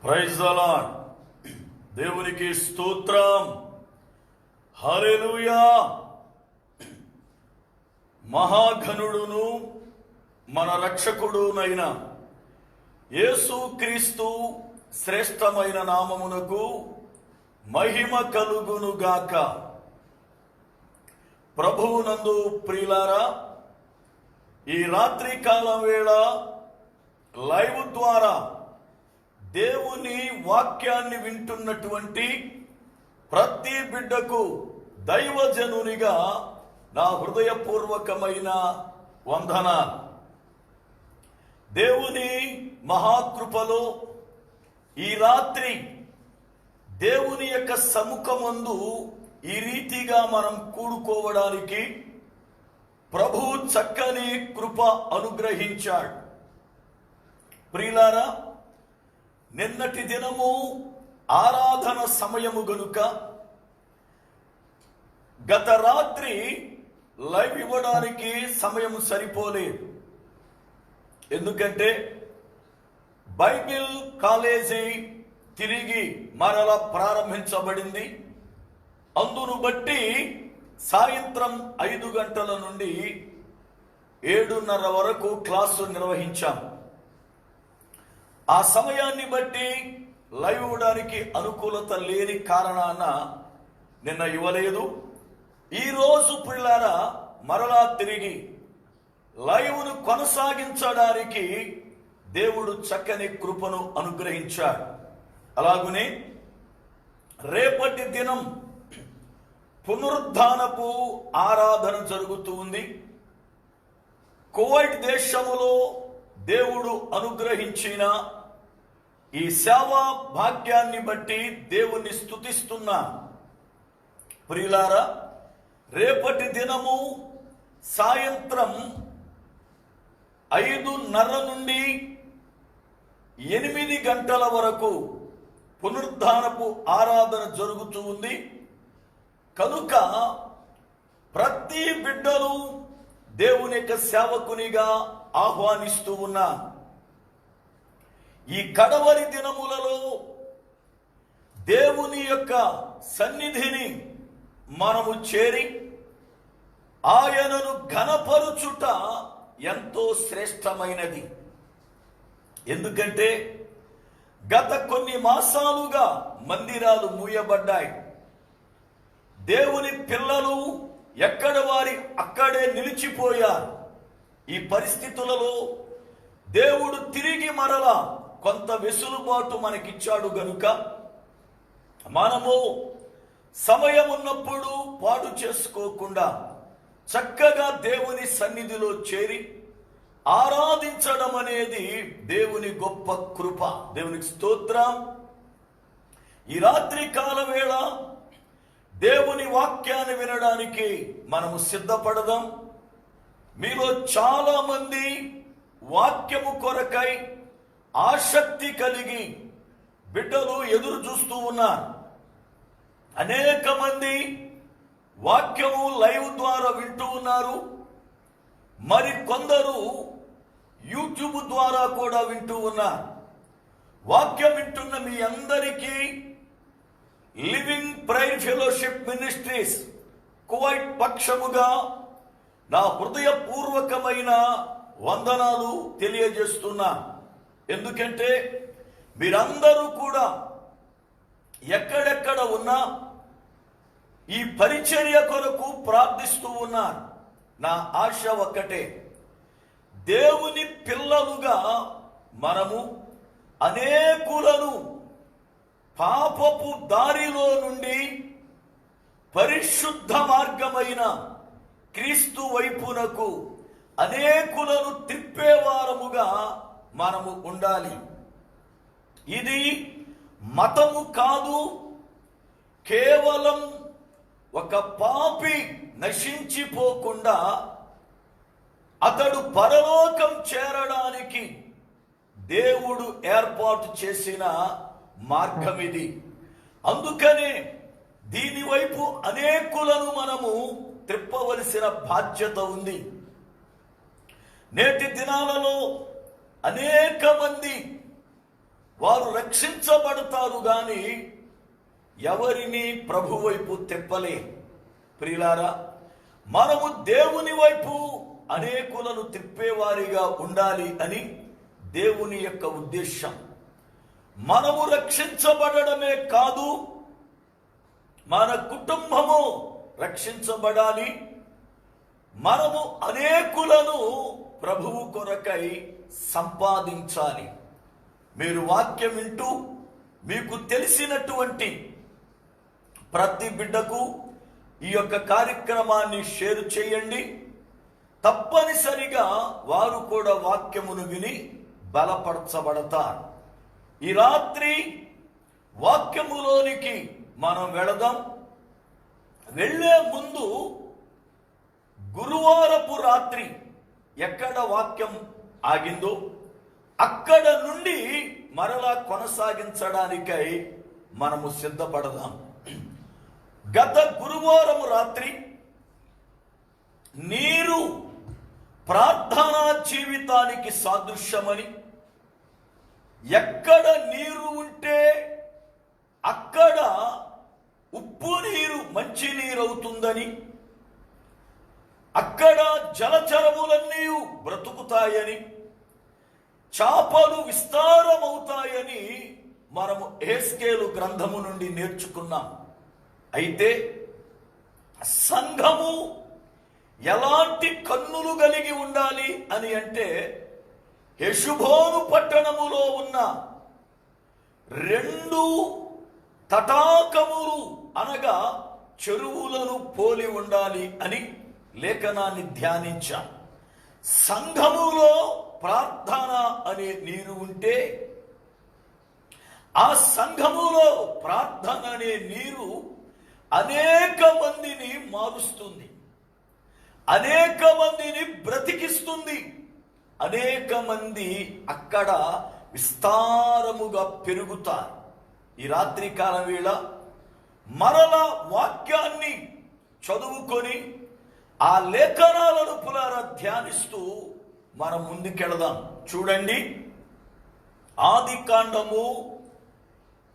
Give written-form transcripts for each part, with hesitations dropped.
Praise the lord. దేవునికి స్తోత్రం. హల్లెలూయా. మహాఘనుడును మన రక్షకుడునైన యేసుక్రీస్తు శ్రేష్టమైన నామమునకు మహిమ కలుగునుగాక. ప్రభువునందు ప్రియులారా, ఈ రాత్రి కాలం వేళ లైవ్ ద్వారా దేవుని వాక్యాన్ని వింటున్నటువంటి ప్రతి బిడ్డకు దైవజనునిగా నా హృదయపూర్వకమైన వందనాలు. దేవుని మహాకృపలో ఈ రాత్రి దేవుని యొక్క సముఖమందు ఈ రీతిగా మనం కూడుకోవడానికి ప్రభు చక్కని కృప అనుగ్రహించాడు. ప్రియులారా, నిన్నటి దినము ఆరాధన సమయము గనుక గత రాత్రి లైవ్ ఇవ్వడానికి సమయం సరిపోలేదు. ఎందుకంటే బైబిల్ కాలేజీ తిరిగి మరలా ప్రారంభించబడింది. అందును బట్టి సాయంత్రం 5 గంటల నుండి 7:30 వరకు క్లాసు నిర్వహించాం. ఆ సమయాన్ని బట్టి లైవ్ ఇవ్వడానికి అనుకూలత లేని కారణాన నిన్న ఇవ్వలేదు. ఈరోజు పిల్లారా మరలా తిరిగి లైవ్ను కొనసాగించడానికి దేవుడు చక్కని కృపను అనుగ్రహించాడు. అలాగునే రేపటి దినం పునరుద్ధానపు ఆరాధన జరుగుతూ ఉంది. కువైట్ దేశములో దేవుడు అనుగ్రహించిన ఈ సేవా భాగ్యాన్ని బట్టి దేవుణ్ణి స్తుతిస్తున్నా. ప్రియులారా, రేపటి దినము సాయంత్రం 5:30 నుండి 8 గంటల వరకు పునరుద్ధానపు ఆరాధన జరుగుతూ ఉంది. కనుక ప్రతి బిడ్డలు దేవుని యొక్క సేవకునిగా ఆహ్వానిస్తూ ఉన్నా. ఈ కడవరి దినములలో దేవుని యొక్క సన్నిధిని మనము చేరి ఆయనను ఘనపరుచుట ఎంతో శ్రేష్టమైనది. ఎందుకంటే గత కొన్ని మాసాలుగా మందిరాలు మూయబడ్డాయి. దేవుని పిల్లలు ఎక్కడ వారి అక్కడే నిలిచిపోయారు. ఈ పరిస్థితులలో దేవుడు తిరిగి మరలా కొంత వెసులుబాటు మనకిచ్చాడు గనుక మనము సమయం ఉన్నప్పుడు పాడు చేసుకోకుండా చక్కగా దేవుని సన్నిధిలో చేరి ఆరాధించడం అనేది దేవుని గొప్ప కృప. దేవునికి స్తోత్రం. ఈ రాత్రి కాల వేళ దేవుని వాక్యాన్ని వినడానికి మనము సిద్ధపడదాం. మీలో చాలా మంది వాక్యము కొరకై ఆసక్తి కలిగి బిడ్డలు ఎదురు చూస్తూ ఉన్నారు. అనేక మంది వాక్యము లైవ్ ద్వారా వింటూ ఉన్నారు. మరి కొందరు యూట్యూబ్ ద్వారా కూడా వింటూ ఉన్నారు. వాక్యం వింటున్న మీ అందరికీ living prayer fellowship ministries Kuwait పక్షముగా నా హృదయపూర్వకమైన వందనాలు తెలియజేస్తున్నా. ఎందుకంటే మీరందరూ కూడా ఎక్కడెక్కడ ఉన్నా ఈ పరిచర్య కొరకు ప్రార్థిస్తూ ఉన్నారు. నా ఆశ ఒక్కటే, దేవుని పిల్లలుగా మనము అనేకులను పాపపు దారిలో నుండి పరిశుద్ధ మార్గమైన క్రీస్తు వైపునకు అనేకులను త్రిప్పేవారముగా మనము ఉండాలి. ఇది మతము కాదు. కేవలం ఒక పాపి నశించిపోకుండా అతడు పరలోకం చేరడానికి దేవుడు ఏర్పాటు చేసిన మార్గం ఇది. అందుకనే దీని వైపు అనేకులను మనము త్రిప్పవలసిన బాధ్యత ఉంది. నేటి దినాలలో అనేక మంది వారు రక్షించబడతారు గాని ఎవరిని ప్రభు వైపు తిప్పలే. ప్రియులారా, మనము దేవుని వైపు అనేకులను తిప్పేవారిగా ఉండాలి అని దేవుని యొక్క ఉద్దేశం. మనము రక్షించబడమే కాదు, మన కుటుంబము రక్షించబడాలి. మనము అనేకులను ప్రభువు కొరకై సంపాదించాలి. మీరు వాక్యం వింటూ మీకు తెలిసినటువంటి ప్రతి బిడ్డకు ఈ యొక్క కార్యక్రమాన్ని షేర్ చేయండి. తప్పనిసరిగా వారు కూడా వాక్యమును విని బలపరచబడతారు. ఈ రాత్రి వాక్యములోనికి మనం వెళదాం. వెళ్ళే ముందు గురువారపు రాత్రి ఎక్కడ వాక్యం ఆగిందో అక్కడ నుండి మరలా కొనసాగించడానికై మనము సిద్ధపడదాం. గత గురువారము రాత్రి నీరు ప్రార్థనా జీవితానికి సాదృశ్యమని, ఎక్కడ నీరు ఉంటే అక్కడ ఉప్పు నీరు మంచి నీరు అవుతుందని, అక్కడ జలచరములన్నీ బ్రతుకుతాయని, చేపలు విస్తారమవుతాయని మనము ఎహెజ్కేలు గ్రంథము నుండి నేర్చుకున్నాం. అయితే సంఘము ఎలాంటి కన్నులు కలిగి ఉండాలి అని అంటే, హెషుబోను పట్టణములో ఉన్న 2 తటాకములు అనగా చెరువులను పోలి ఉండాలి అని లేఖనాన్ని ధ్యానించాం. సంఘములో ప్రార్థన అనే నీరు ఉంటే ఆ సంఘములో ప్రార్థన అనే నీరు అనేక మందిని మారుస్తుంది, అనేక మందిని బ్రతికిస్తుంది. అనేక మంది అక్కడ విస్తారముగా పెరుగుతారు. ఈ రాత్రి కాలం వేళ మరల వాక్యాన్ని చదువుకొని ఆ లేఖనాలను పునర ధ్యానిస్తూ మనం ముందుకెళదాం. చూడండి, ఆదికాండము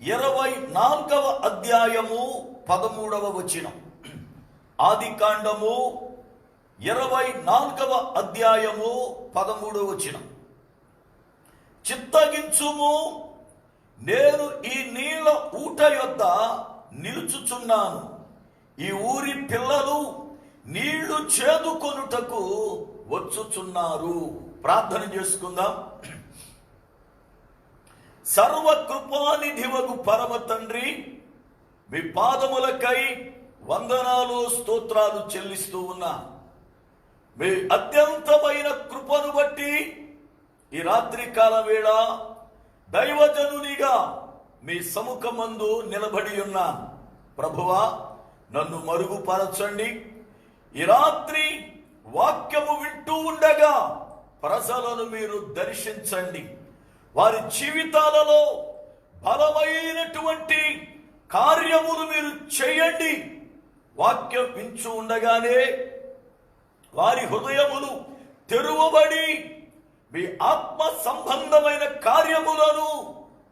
24వ అధ్యాయము 13వ వచనం. ఆదికాండము 24వ అధ్యాయము 13వ వచనం. చిత్తగించుము, నేను ఈ నీళ్ల ఊట యొద్ద నిలుచుచున్నాను. ఈ ఊరి పిల్లలు నీళ్లు చేదుకొనుటకు వచ్చుచున్నారు. ప్రార్థన చేసుకుందాం. సర్వకృపానిధివగు పరమ తండ్రి, మీ పాదములకై వందనాలు స్తోత్రాలు చెల్లిస్తూ ఉన్నా. మీ అత్యంతమైన కృపను బట్టి ఈ రాత్రి కాల వేళ దైవజనునిగా మీ సముఖమందు నిలబడి ఉన్నా. ప్రభువా, నన్ను మరుగుపరచండి. ఈ రాత్రి వాక్యము వింటూ ఉండగా ప్రజలను మీరు దర్శించండి. వారి జీవితాలలో బలమైనటువంటి కార్యములు మీరు చేయండి. వాక్యం వింటూ ఉండగానే వారి హృదయములు తెరువబడి మీ ఆత్మ సంబంధమైన కార్యములను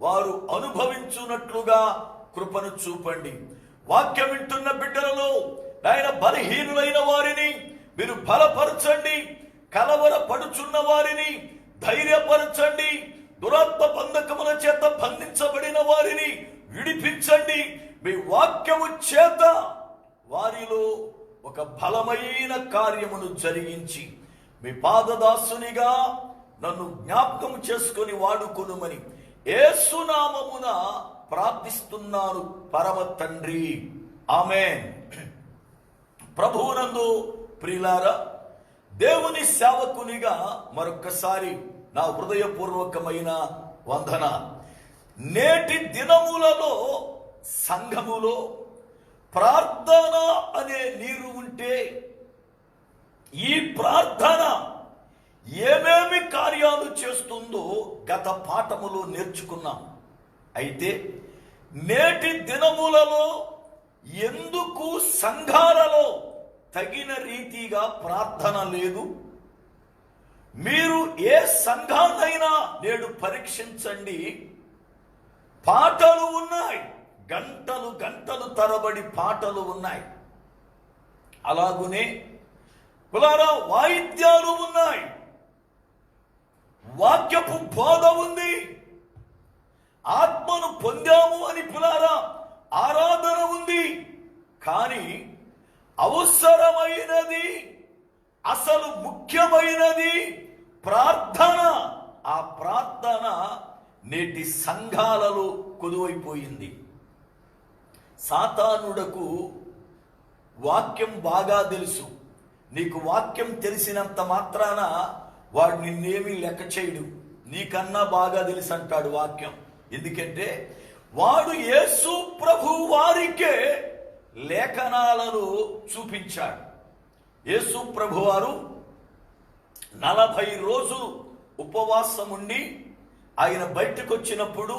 వారు అనుభవించున్నట్లుగా కృపను చూపండి. వాక్యం వింటున్న బిడ్డలలో ఆయన బలహీనులైన వారిని మీరు బలపరచండి. కలవరపడుచున్న వారిని ధైర్యపరచండి. దురాత్మ బంధకముల చేత బంధించబడిన వారిని విడిపించండి. మీ వాక్యము చేత వారిలో ఒక బలమైన కార్యమును జరిగించి మీ పాదదాసునిగా నన్ను జ్ఞాపకం చేసుకొని వాడుకొనుమని యేసు నామమున ప్రార్థిస్తున్నాను పరమ తండ్రి, ఆమేన్. ప్రభువునందు ప్రియులారా, దేవుని సేవకునిగా మరొక్కసారి నా హృదయపూర్వకమైన వందన. నేటి దినములలో సంఘములో ప్రార్థన అనే నీరు ఉంటే ఈ ప్రార్థన ఏమేమి కార్యాలు చేస్తుందో గత పాఠములో నేర్చుకున్నాం. అయితే నేటి దినములలో ఎందుకు సంఘాలలో తగిన రీతిగా ప్రార్థన లేదు? మీరు ఏ సంఘాన్నైనా నేడు పరీక్షించండి. పాటలు ఉన్నాయి, గంటలు గంటలు తరబడి పాటలు ఉన్నాయి. అలాగునే పులారా వాయిద్యాలు ఉన్నాయి, వాక్యపు బోధ ఉంది, ఆత్మను పొందాము అని పులారా ఆరాధన ఉంది. కానీ అవసరమైనది, అసలు ముఖ్యమైనది ప్రార్థన. ఆ ప్రార్థన నేటి సంఘాలలో కొదువైపోయింది. సాతానుడకు వాక్యం బాగా తెలుసు. నీకు వాక్యం తెలిసినంత మాత్రాన వాడు నిన్నేమీ లెక్క చేయడు. నీకన్నా బాగా తెలుసు అంటాడు వాక్యం. ఎందుకంటే వాడు యేసు ప్రభు వారికే లేఖనాలను చూపించాడు. యేసు ప్రభు వారు 40 రోజులు ఉపవాసం ఉండి ఆయన బయటకు వచ్చినప్పుడు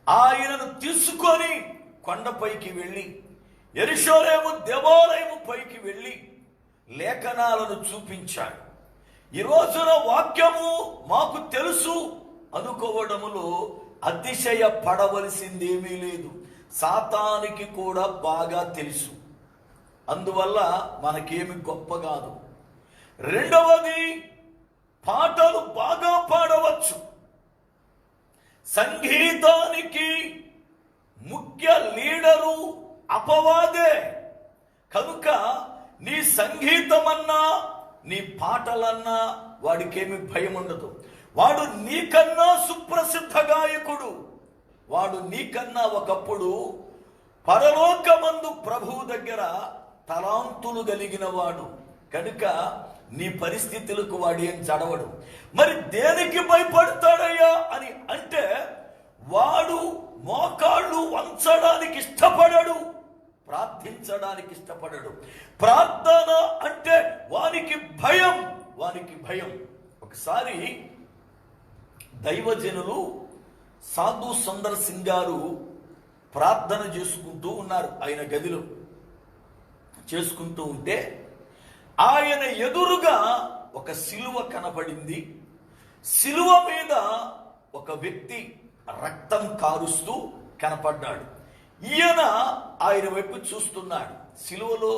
ఆయనను తీసుకొని కొండపైకి వెళ్ళి యెరూషలేము దేవాలయము పైకి వెళ్ళి లేఖనాలను చూపించాడు. ఈ రోజున వాక్యము మాకు తెలుసు అనుకోవడములో అతిశయ పడవలసిందేమీ లేదు. సాతానికి కూడా బాగా తెలుసు. అందువల్ల మనకేమి గొప్ప కాదు. రెండవది, పాటలు బాగా పాడవచ్చు. సంగీతానికి ముఖ్య లీడరు అపవాదే. కనుక నీ సంగీతమన్నా నీ పాటలన్నా వాడికేమి భయం ఉండదు. వాడు నీకన్నా సుప్రసిద్ధ గాయకుడు. వాడు నీకన్నా ఒకప్పుడు పరలోకమందు ప్రభువు దగ్గర తలాంతులు కలిగిన వాడు. కనుక నీ పరిస్థితులకు వాడు ఏం చడవడు. మరి దేనికి భయపడతాడయ్యా అని అంటే, వాడు మోకాళ్ళు వంచడానికి ఇష్టపడడు, ప్రార్థించడానికి ఇష్టపడడు. ప్రార్థన అంటే వానికి భయం, వానికి భయం. ఒకసారి దైవజనులు సాధు సుందర్ సింగ్ గారు ప్రార్థన చేసుకుంటూ ఉన్నారు. ఆయన గదిలో చేసుకుంటూ ఉంటే ఆయన ఎదురుగా ఒక సిలువ కనపడింది. సిలువ మీద ఒక వ్యక్తి రక్తం కారుస్తూ కనపడ్డాడు. ఈయన ఆయన వైపు చూస్తున్నాడు. సిలువలో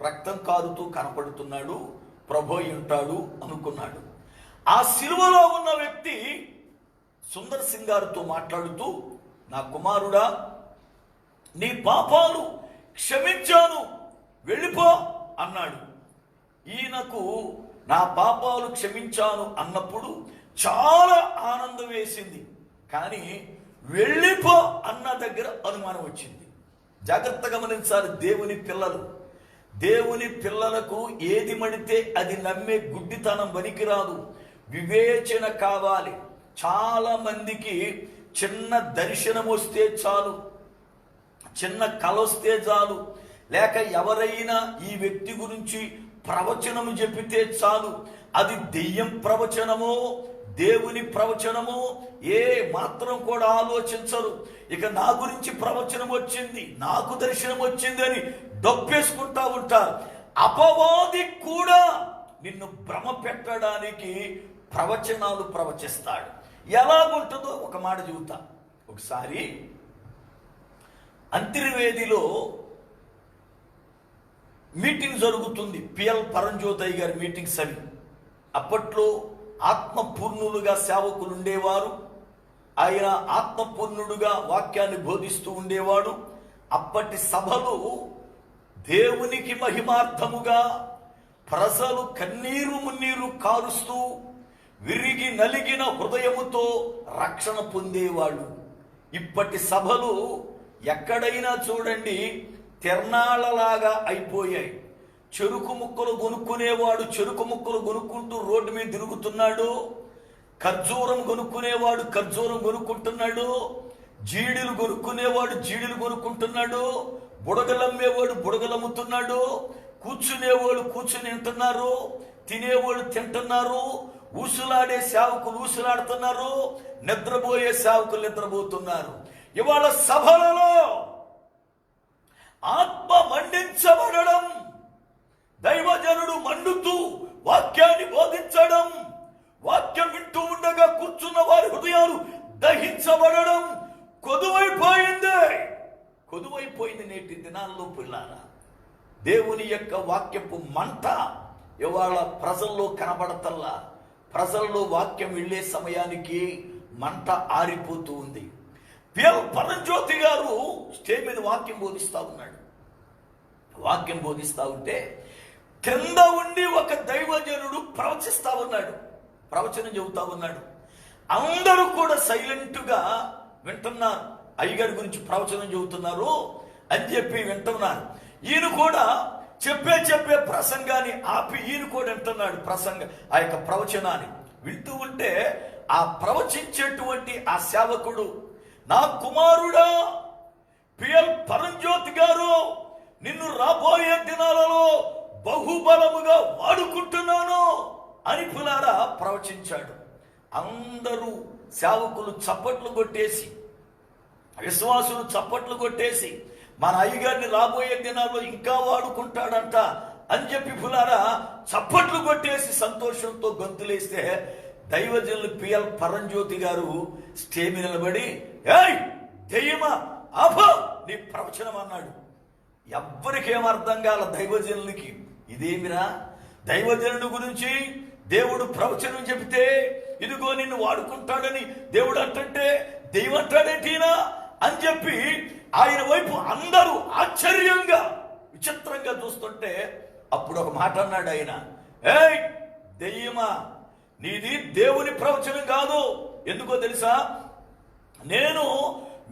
రక్తం కారుతూ కనపడుతున్నాడు, ప్రభు ఉంటాడు అనుకున్నాడు. ఆ సిలువలో ఉన్న వ్యక్తి సుందర్ సింగ్ గారితో మాట్లాడుతూ, నా కుమారుడా, నీ పాపాలు క్షమించాను, వెళ్ళిపో అన్నాడు. ఈయనకు నా పాపాలు క్షమించాను అన్నప్పుడు చాలా ఆనందం వేసింది. కానీ వెళ్ళిపో అన్న దగ్గర అనుమానం వచ్చింది. జాగ్రత్తగా గమనించాలి. దేవుని పిల్లలకు ఏది మడితే అది నమ్మే గుడ్డితనం పనికిరాదు. వివేచన కావాలి. చాలా మందికి చిన్న దర్శనం వస్తే చాలు, చిన్న కల వస్తే చాలు, లేక ఎవరైనా ఈ వ్యక్తి గురించి ప్రవచనము చెప్పితే చాలు, అది దెయ్యం ప్రవచనమో దేవుని ప్రవచనమో ఏ మాత్రం కూడా ఆలోచించరు. ఇక నా గురించి ప్రవచనం వచ్చింది, నాకు దర్శనం వచ్చింది అని డొప్పేసుకుంటా ఉంటారు. అపవాది కూడా నిన్ను భ్రమ పెట్టడానికి ప్రవచనాలు ప్రవచిస్తాడు. ఎలాగుంటుందో ఒక మాట చెబుతా. ఒకసారి అంతర్వేదిలో మీటింగ్ జరుగుతుంది. పిఎల్ పరంజ్యోతయ్య గారి మీటింగ్స్ అవి. అప్పట్లో ఆత్మపూర్ణులుగా సేవకులు ఉండేవారు. ఆయన ఆత్మపూర్ణుడుగా వాక్యాన్ని బోధిస్తూ ఉండేవాడు. అప్పటి సభలు దేవునికి మహిమార్థముగా ప్రజలు కన్నీరు మున్నీరు కారుస్తూ విరిగి నలిగిన హృదయముతో రక్షణ పొందేవాళ్ళు. ఇప్పటి సభలు ఎక్కడైనా చూడండి తిరణాలలాగా అయిపోయాయి. చెరుకు ముక్కలు కొనుక్కునేవాడు చెరుకు ముక్కలు కొనుక్కుంటూ రోడ్డు మీద తిరుగుతున్నాడు. ఖర్జూరం కొనుక్కునేవాడు ఖర్జూరం కొనుక్కుంటున్నాడు. జీడీలు కొనుక్కునేవాడు జీడీలు కొనుక్కుంటున్నాడు. బుడగలు అమ్మేవాడు బుడగలు అమ్ముతున్నాడు. కూర్చునేవాడు కూర్చుని తింటున్నారు, తినేవాడు తింటున్నారు, ఊసులాడే సేవకులు ఊసులాడుతున్నారు, నిద్రపోయే సేవకులు నిద్రపోతున్నారు. ఇవాళ సభలలో ఆత్మ మండించబడడం, దైవజనుడు మండుతూ వాక్యాన్ని బోధించడం, వాక్యం వింటూ ఉండగా కూర్చున్న వారి హృదయాలు దహించబడడం కొదువై యొక్క వాక్యపు మంట ఇవాళ ప్రజల్లో కనబడతల్లా. ప్రజల్లో వాక్యం వెళ్ళే సమయానికి మంట ఆరిపోతూ ఉంది. పిఎల్ పరంజ్యోతి గారు స్టేజ్ మీద వాక్యం బోధిస్తూ ఉన్నాడు. వాక్యం బోధిస్తూ ఉంటే కింద ఉండి ఒక దైవజనుడు ప్రవచిస్తా ఉన్నాడు, ప్రవచనం చెబుతా ఉన్నాడు. అందరూ కూడా సైలెంట్గా వింటున్నారు. అయ్యగారి గురించి ప్రవచనం చెబుతున్నారు అని చెప్పి వింటున్నారు. ఈయన కూడా చెప్పే ప్రసంగాన్ని ఆపి ఈయన కూడా వింటున్నాడు ఆ యొక్క ప్రవచనాన్ని వింటూ ఉంటే ఆ ప్రవచించేటువంటి ఆ సేవకుడు, నా కుమారుడా పిఎల్ పరంజ్యోతి గారు, నిన్ను రాబోయే దినాలలో బహుబలముగా వాడుకుంటున్నాను అని పులారా ప్రవచించాడు. అందరూ సేవకులు చప్పట్లు కొట్టేసి, విశ్వాసులు చప్పట్లు కొట్టేసి, మన అయ్యగారిని రాబోయే దినాల్లో ఇంకా వాడుకుంటాడంట అని చెప్పి పులారా చప్పట్లు కొట్టేసి సంతోషంతో గొంతులేస్తే దైవజనులు పిఎల్ పరంజ్యోతి గారు స్టేజ్ మీద నిలబడి, ఏయ్ దెయ్యమా ఆపో నీ ప్రవచనం అన్నాడు. ఎవ్వరికేం అర్థం కాల దైవజనులకి. ఇదేమిరా, దైవజనుడి గురించి దేవుడు ప్రవచనం చెబితే ఇదిగో నిన్ను వాడుకుంటాడని దేవుడు అంటుంటే దెయ్యం అంటాడేంటినా అని చెప్పి ఆయన వైపు అందరూ ఆశ్చర్యంగా విచిత్రంగా చూస్తుంటే అప్పుడు ఒక మాట అన్నాడు ఆయన, ఏయ్ దెయ్యమా, నీది దేవుని ప్రవచనం కాదు. ఎందుకో తెలుసా, నేను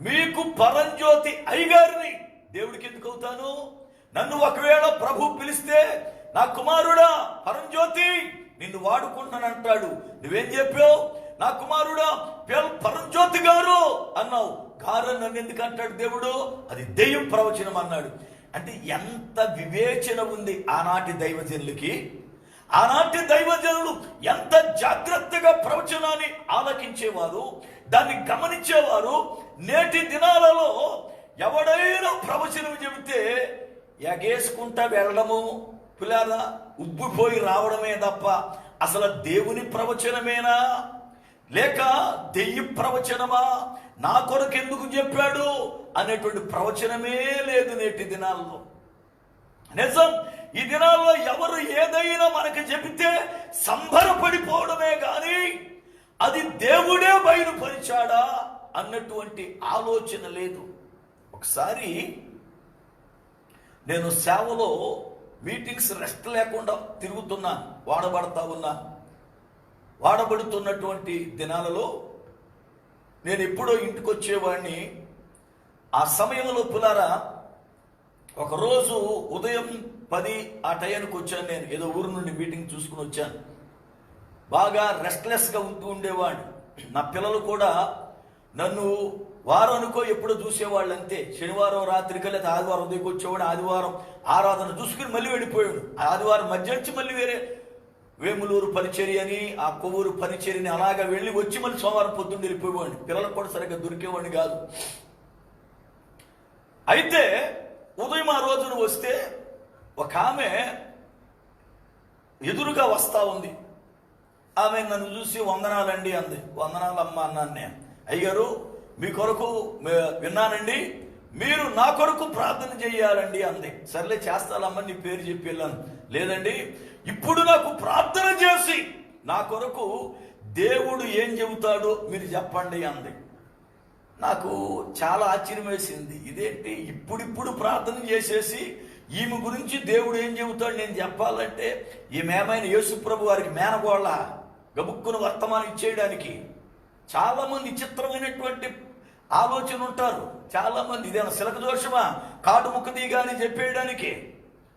మీకు పరంజ్యోతి అయ్యగారిని. దేవుడికి ఎందుకు అవుతాను? నన్ను ఒకవేళ ప్రభు పిలిస్తే నా కుమారుడా పరంజ్యోతి నిన్ను వాడుకుంటానంటాడు. నువ్వేం చెప్పావు? నా కుమారుడా పరంజ్యోతి గారు అన్నావు. గారు నన్ను ఎందుకు అంటాడు దేవుడు? అది దెయ్యం ప్రవచనం అన్నాడు. అంటే ఎంత వివేచన ఉంది ఆనాటి దైవజనులకి. ఆనాటి దైవజనులు ఎంత జాగ్రత్తగా ప్రవచనాన్ని ఆలకించేవారు, దాన్ని గమనించేవారు. నేటి దినాలలో ఎవడైనా ప్రవచనం చెబితే ఎగేసుకుంటా వెళ్ళడము, పిల్లలా ఉబ్బిపోయి రావడమే తప్ప అసలు దేవుని ప్రవచనమేనా లేక దెయ్య ప్రవచనమా, నా కొరకు ఎందుకు చెప్పాడు అనేటువంటి ప్రవచనమే లేదు నేటి దినాల్లో. నిజం, ఈ దినాల్లో ఎవరు ఏదైనా మనకు చెబితే సంబరపడిపోవడమే కానీ అది దేవుడే బయలుపరిచాడా అన్నటువంటి ఆలోచన లేదు. ఒకసారి నేను సేవలో మీటింగ్స్ రెస్ట్ లేకుండా తిరుగుతున్నాను, వాడబడుతున్నటువంటి దినాలలో నేను ఎప్పుడో ఇంటికి వచ్చేవాడిని. ఆ సమయంలో పులారా ఒకరోజు ఉదయం 10 ఆ టయానికి వచ్చాను. నేను ఏదో ఊరు నుండి మీటింగ్ చూసుకుని వచ్చాను. బాగా రెస్ట్లెస్గా ఉంటూ ఉండేవాడిని. నా పిల్లలు కూడా నన్ను వారం అనుకో ఎప్పుడో చూసేవాళ్ళు అంతే. శనివారం రాత్రికి లేదా ఆదివారం ఉదయం వచ్చేవాడు, ఆదివారం ఆరాధన చూసుకుని మళ్ళీ వెళ్ళిపోయాడు. ఆదివారం మధ్య నుంచి మళ్ళీ వేరే వేములూరు పరిచర్య అని, ఆ కొవ్వూరు పరిచర్యని అలాగా వెళ్ళి వచ్చి మళ్ళీ సోమవారం పొద్దున్న వెళ్ళిపోయేవాడిని. పిల్లలకు కూడా సరిగ్గా దొరికేవాడిని కాదు. అయితే ఉదయం ఆ రోజున వస్తే ఒక ఆమె ఎదురుగా వస్తా ఉంది. ఆమె నన్ను చూసి వందనాలండి అంది. వందనాలమ్మా అన్నాను నేను. అయ్యగారు మీ కొరకు విన్నానండి, మీరు నా కొరకు ప్రార్థన చేయాలండి అంది. సర్లే చేస్తాలమ్మా, నీ పేరు చెప్పి వెళ్ళాను. లేదండి, ఇప్పుడు నాకు ప్రార్థన చేసి నా కొరకు దేవుడు ఏం చెబుతాడో మీరు చెప్పండి అంది. నాకు చాలా ఆశ్చర్యం వేసింది. ఇదేంటి ఇప్పుడిప్పుడు ప్రార్థన చేసేసి ఈమె గురించి దేవుడు ఏం చెబుతాడు నేను చెప్పాలంటే, ఈమెమైన యేసుప్రభు వారికి మేనగోళ్ళ గబుక్కును వర్తమానం ఇచ్చేయడానికి. చాలామంది విచిత్రమైనటువంటి ఆలోచన ఉంటారు. చాలామంది ఇదేనా శిలక దోషమా, కాటు ముక్క దిగా అని చెప్పేయడానికి,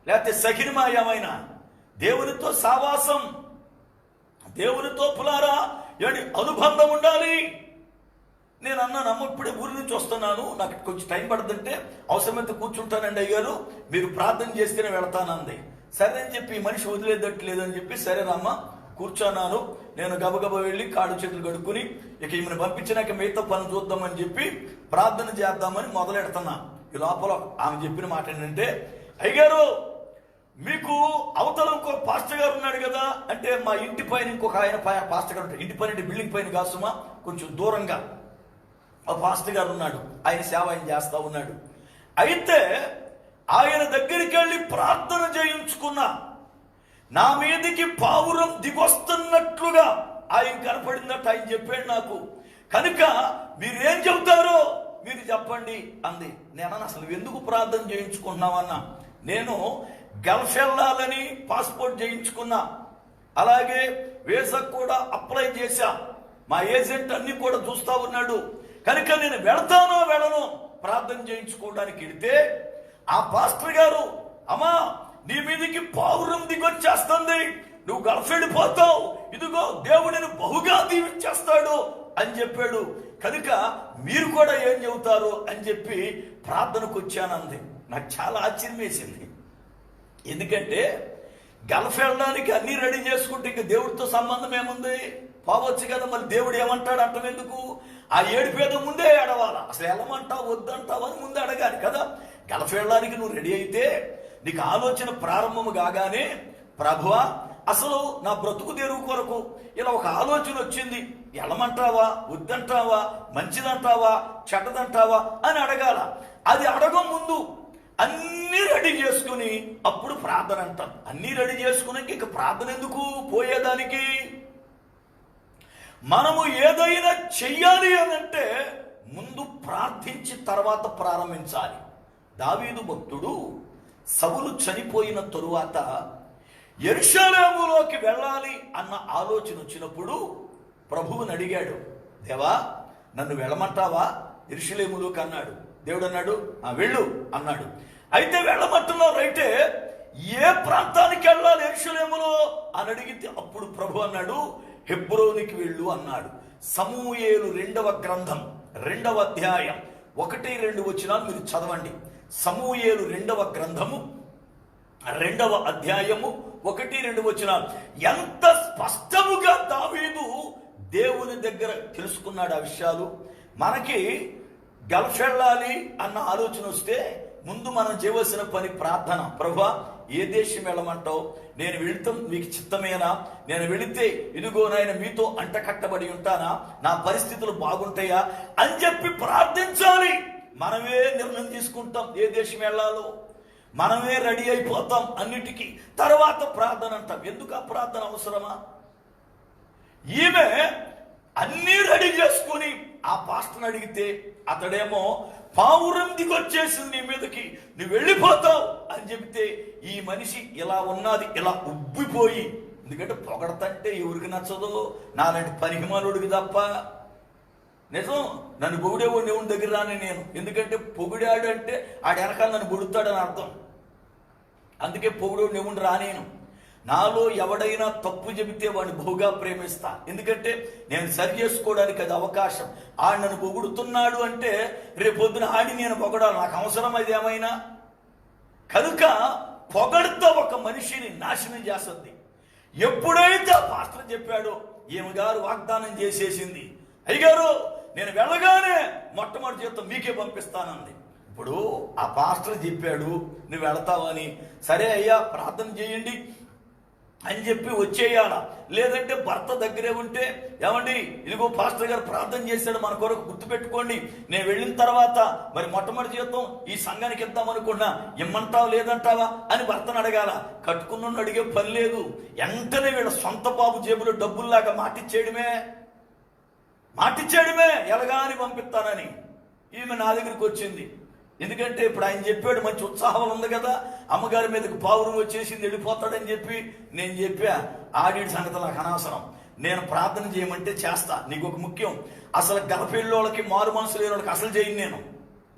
లేకపోతే సకినమాయమైన దేవునితో సావాసం, దేవునితో పులారా అనుబంధం ఉండాలి. నేను అన్నాను, అమ్మ ఇప్పుడే ఊరి నుంచి వస్తున్నాను, నాకు కొంచెం టైం పడుతుంటే అవసరమైతే కూర్చుంటానండి అయ్యారు, మీరు ప్రార్థన చేస్తేనే వెళతానంది. సరే అని చెప్పి మనిషి వదిలేదట్లేదని చెప్పి సరే రమ్మ కూర్చున్నాను. నేను గబగబ వెళ్ళి కాడు చేతులు కడుక్కుని ఇక ఈమెను పంపించినాక మిగతా పని చూద్దామని చెప్పి ప్రార్థన చేద్దామని మొదలెడుతున్నా. ఈ లోపల ఆమె చెప్పిన మాట ఏంటంటే, అయ్యగారు మీకు అవతల ఇంకో పాస్టర్ గారు ఉన్నాడు కదా అంటే, మా ఇంటి పైన ఇంకొక ఆయన పాస్టర్ గారు ఉంటాడు. ఇంటి పైన బిల్డింగ్ పైన కాసుమా కొంచెం దూరంగా ఆ పాస్టర్ గారు ఉన్నాడు. ఆయన సేవ ఆయన చేస్తా ఉన్నాడు. అయితే ఆయన దగ్గరికి వెళ్ళి ప్రార్థన చేయించుకున్నా. నా మీదికి పావురం దిగొస్తున్నట్లుగా ఆయన కనపడిందట. ఆయన చెప్పాడు నాకు. కనుక మీరేం చెబుతారో మీరు చెప్పండి అంది. నేను అసలు ఎందుకు ప్రార్థన చేయించుకుంటున్నామన్నా, నేను గల్ఫ్ వెళ్ళాలని పాస్పోర్ట్ చేయించుకున్నా, అలాగే వీసాకు కూడా అప్లై చేశా. మా ఏజెంట్ అన్ని కూడా చూస్తా ఉన్నాడు. కనుక నేను వెళతానో వెళ్ళను ప్రార్థన చేయించుకోవడానికి వెళితే ఆ పాస్టర్ గారు, అమ్మా నీ మీదకి పావురం దిగొచ్చేస్తుంది, నువ్వు గల్ఫ్ వెళ్ళిపోతావు, ఇదిగో దేవుడిని బహుగా దీవించేస్తాడు అని చెప్పాడు. కనుక మీరు కూడా ఏం చెబుతారు అని చెప్పి ప్రార్థనకు వచ్చానంది. నాకు చాలా ఆశ్చర్యం వేసింది. ఎందుకంటే గల్ఫ్ వెళ్ళడానికి అన్ని రెడీ చేసుకుంటే ఇంక దేవుడితో సంబంధం ఏముంది? పోవచ్చు కదా. మరి దేవుడు ఏమంటాడు అంటాం ఎందుకు? ఆ ఏడుపేద ముందే ఏడవాలా. అసలు వెళ్ళమంటావు వద్దంటావు అని ముందే అడగాలి కదా. గల్ఫ్ వెళ్ళడానికి నువ్వు రెడీ అయితే నీకు ఆలోచన ప్రారంభము కాగానే, ప్రభువా అసలు నా బ్రతుకు తెరువు కొరకు ఇలా ఒక ఆలోచన వచ్చింది, వెళ్ళమంటావా వద్దంటావా, మంచిదంటావా చెడ్డదంటావా అని అడగాల. అది అడగం ముందు అన్నీ రెడీ చేసుకుని అప్పుడు ప్రార్థన అంటాం. అన్నీ రెడీ చేసుకుని ఇక ప్రార్థన ఎందుకు పోయేదానికి? మనము ఏదైనా చెయ్యాలి అనంటే ముందు ప్రార్థించి తర్వాత ప్రారంభించాలి. దావీదు భక్తుడు సౌలు చనిపోయిన తరువాత యెరూషలేములోకి వెళ్ళాలి అన్న ఆలోచన వచ్చినప్పుడు ప్రభువుని అడిగాడు, దేవా నన్ను వెళ్ళమంటావా యెరూషలేములోకి అన్నాడు. దేవుడు అన్నాడు, వెళ్ళు అన్నాడు. అయితే వెళ్ళమంటున్నావు రైటే, ఏ ప్రాంతానికి వెళ్ళాలి యెరూషలేములో అని అడిగితే అప్పుడు ప్రభు అన్నాడు, హెబ్రోనికి వెళ్ళు అన్నాడు. సమూయేలు 2వ గ్రంథం 2వ అధ్యాయం 1-2 వచనాలు మీరు చదవండి. సమూయేలు 2వ గ్రంథము 2వ అధ్యాయము 1-2 వచనాలు. ఎంత స్పష్టముగా దావీదు దేవుని దగ్గర తెలుసుకున్నాడు ఆ విషయాలు. మనకి గల్ఫ్ వెళ్ళాలి అన్న ఆలోచన వస్తే ముందు మనం చేయవలసిన పని ప్రార్థన. ప్రభువా ఏ దేశం వెళ్ళమంటావు, నేను వెళితాం మీకు చిత్తమేనా, నేను వెళితే ఇదిగో నాయన మీతో అంట కట్టబడి ఉంటానా, నా పరిస్థితులు బాగుంటాయా అని చెప్పి ప్రార్థించాలి. మనమే నిర్ణయం తీసుకుంటాం ఏ దేశం వెళ్ళాలో, మనమే రెడీ అయిపోతాం అన్నిటికీ. తర్వాత ప్రార్థన అంటాం. ఎందుకు ఆ ప్రార్థన అవసరమా? ఈమె అన్నీ రెడీ చేసుకుని ఆ పాస్టర్ని అడిగితే అతడేమో పావురం దిగొచ్చేసింది నీ మీదకి, నువ్వు వెళ్ళిపోతావు అని చెబితే ఈ మనిషి ఇలా ఉన్నది, ఇలా ఉబ్బిపోయి. ఎందుకంటే పొగడతంటే ఎవరికి నచ్చదో, నాలాంటి పనికిమాలుడికి తప్ప. నిజం, నన్ను పొగిడేవాడు దేవుని దగ్గర రాని నేను. ఎందుకంటే పొగిడాడు అంటే ఆడ వెనకాల నన్ను పొడుతాడని అర్థం. అందుకే పొగిడేవాడు దేవుని రానేను. నాలో ఎవడైనా తప్పు చెబితే వాడిని బహుగా ప్రేమిస్తా. ఎందుకంటే నేను సరి చేసుకోవడానికి అది అవకాశం. ఆడు నన్ను పొగుడుతున్నాడు అంటే రేపొద్దున ఆడి నేను పొగడాలి, నాకు అవసరం అది ఏమైనా. కనుక పొగడుతో ఒక మనిషిని నాశనం చేస్తుంది. ఎప్పుడైతే ఆ పాస్టర్ చెప్పాడో ఈమె గారు వాగ్దానం చేసేసింది, అయ్యగారు నేను వెళ్ళగానే మొట్టమొదటి జీతం మీకే పంపిస్తానంది. ఇప్పుడు ఆ పాస్టర్ చెప్పాడు నువ్వు వెళతావని, సరే అయ్యా ప్రార్థన చేయండి అని చెప్పి వచ్చేయాల. లేదంటే భర్త దగ్గరే ఉంటే, ఏమండి ఇదిగో పాస్టర్ గారు ప్రార్థన చేశాడు మన కొరకు, గుర్తుపెట్టుకోండి, నేను వెళ్ళిన తర్వాత మరి మొట్టమొదటి జీతం ఈ సంఘానికి ఇద్దాం అనుకున్నా, ఇమ్మంటావా లేదంటావా అని భర్తను అడగాల. కట్టుకున్న అడిగే పని లేదు. వెంటనే వీళ్ళ సొంత బాబు జేబులో డబ్బుల్లాగా మాటిచ్చేయడమే ఎలాగాని పంపిస్తానని. ఈమె నా దగ్గరికి వచ్చింది. ఎందుకంటే ఇప్పుడు ఆయన చెప్పాడు, మంచి ఉత్సాహం ఉంది కదా, అమ్మగారి మీదకి పావురం వచ్చేసింది వెళ్ళిపోతాడని చెప్పి. నేను చెప్పా ఆడి సంగతి నాకు అనవసరం, నేను ప్రార్థన చేయమంటే చేస్తా. నీకు ఒక ముఖ్యం, అసలు గలపెళ్ళోళ్ళకి మారు మనసు లేని వాళ్ళకి అసలు చేయను.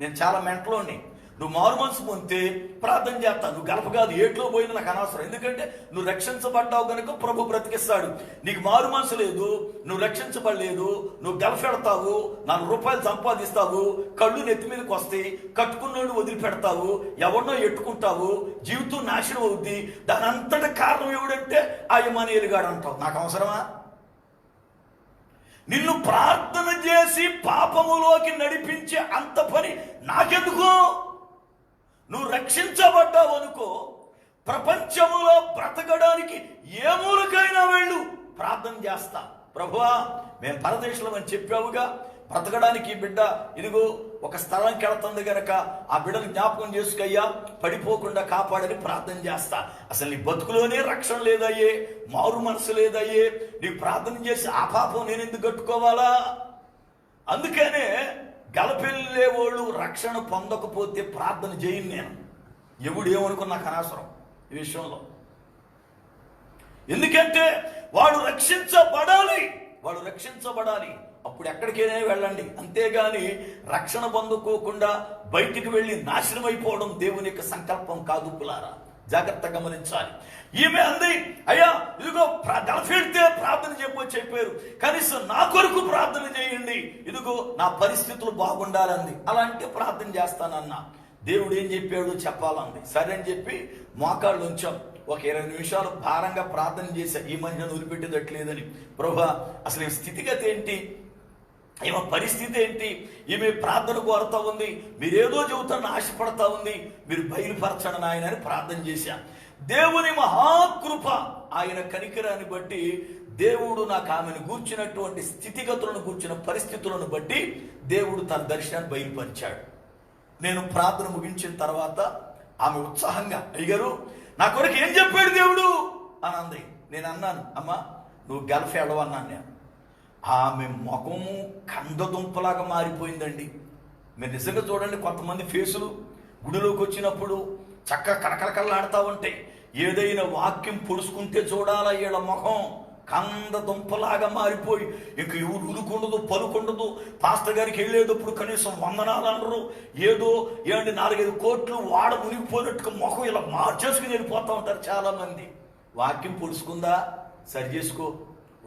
నేను చాలా మెంటలోని. నువ్వు మారు మనసు పొందితే ప్రార్థన చేస్తా, నువ్వు గలప కాదు ఏట్లో పోయింది నాకు అనవసరం. ఎందుకంటే నువ్వు రక్షించబడ్డావు కనుక ప్రభు బ్రతికిస్తాడు. నీకు మారు మనసు లేదు, నువ్వు రక్షించబడలేదు, నువ్వు గలపెడతావు, 4 రూపాయలు సంపాదిస్తావు, కళ్ళు నెత్తి మీదకి వస్తాయి, కట్టుకున్నోళ్ళు వదిలిపెడతావు, ఎవరినో ఎట్టుకుంటావు, జీవితం నాశనం అవుద్ది. దాని అంతటి కారణం ఎవడంటే ఆ ఇమానుయేలుగాడు అంటావు. నాకు అవసరమా? నిన్ను ప్రార్థన చేసి పాపములోకి నడిపించే అంత పని నాకెందుకు? నువ్వు రక్షించబడ్డావు అనుకో, ప్రపంచములో బ్రతకడానికి ఏ మూలకైనా వెళ్ళు, ప్రార్థన చేస్తా. ప్రభువా మేము పరదేశంలో అని చెప్పావుగా, బ్రతకడానికి ఈ బిడ్డ ఇదిగో ఒక స్థలానికి వెళ్తుంది గనక ఆ బిడ్డను జ్ఞాపకం చేసుకయ్యా, పడిపోకుండా కాపాడని ప్రార్థన చేస్తా. అసలు నీ బతుకులోనే రక్షణ లేదయ్యే, మారు మనసు లేదయ్యే, నీకు ప్రార్థన చేసి ఆ పాపం నేను ఎందుకు కట్టుకోవాలా? అందుకనే గలపెళ్ళే వాళ్ళు రక్షణ పొందకపోతే ప్రార్థన చేయను నేను. ఎవడు ఏమనుకున్నా నాకు అనవసరం ఈ విషయంలో. ఎందుకంటే వాడు రక్షించబడాలి, వాడు రక్షించబడాలి. అప్పుడు ఎక్కడికైనా వెళ్ళండి, అంతేగాని రక్షణ పొందుకోకుండా బయటికి వెళ్ళి నాశనం అయిపోవడం దేవుని యొక్క సంకల్పం కాదు. పులారా జాగ్రత్త గమనించాలి. ఈమె అంది, అయ్యా ఇదిగో దళపెడితే ప్రార్థన చెప్పారు, కనీసం నా కొరకు ప్రార్థన చేయండి, ఇదిగో నా పరిస్థితులు బాగుండాలంది. అలాంటి ప్రార్థన చేస్తానన్నా. దేవుడు ఏం చెప్పాడు చెప్పాలంది. సరే అని చెప్పి మోకాళ్ళు ఉంచాం. ఒక 20 నిమిషాలు భారంగా ప్రార్థన చేశా, ఈ మనిషిని వదిలిపెట్టేదట్లేదని. ప్రభువా అసలు ఈ స్థితిగతి ఏంటి, ఈమె పరిస్థితి ఏంటి, ఈమె ప్రార్థన కోరుతా ఉంది, మీరేదో చెబుతాను ఆశపడతా ఉంది, మీరు బయలుపరచండి నాయన అని ప్రార్థన చేశా. దేవుని మహాకృప, ఆయన కనికరాన్ని బట్టి దేవుడు నాకు ఆమెను గూర్చినటువంటి స్థితిగతులను గూర్చిన పరిస్థితులను బట్టి దేవుడు తన దర్శనాన్ని బయలుపరిచాడు. నేను ప్రార్థన ముగించిన తర్వాత ఆమె ఉత్సాహంగా, అయ్యగారు నా కొరకు ఏం చెప్పాడు దేవుడు అని అంది. నేను అన్నాను, అమ్మా నువ్వు గల్ఫ్ ఎడవన్నాను నేను. ఆమె ముఖము కందదుంపలాగా మారిపోయిందండి. మీరు నిజంగా చూడండి, కొంతమంది ఫేసులు గుడిలోకి వచ్చినప్పుడు చక్కగా కళకళకళలాడుతూ ఉంటాయి. ఏదైనా వాక్యం పొడుచుకుంటే చూడాలా, వీళ్ళ ముఖం కంద దుంపలాగా మారిపోయి ఇంక ఎవరు ఉరుకుండదు పలుకుండదు. పాస్టర్ గారికి వెళ్ళేటప్పుడు కనీసం వందనాలు అనరు. ఏదో 4-5 కోట్లు వాడ మునిగిపోయినట్టుగా ముఖం ఇలా మార్చేసుకుని వెళ్ళిపోతూ ఉంటారు చాలామంది. వాక్యం పొడుచుకుందా, సరి చేసుకో.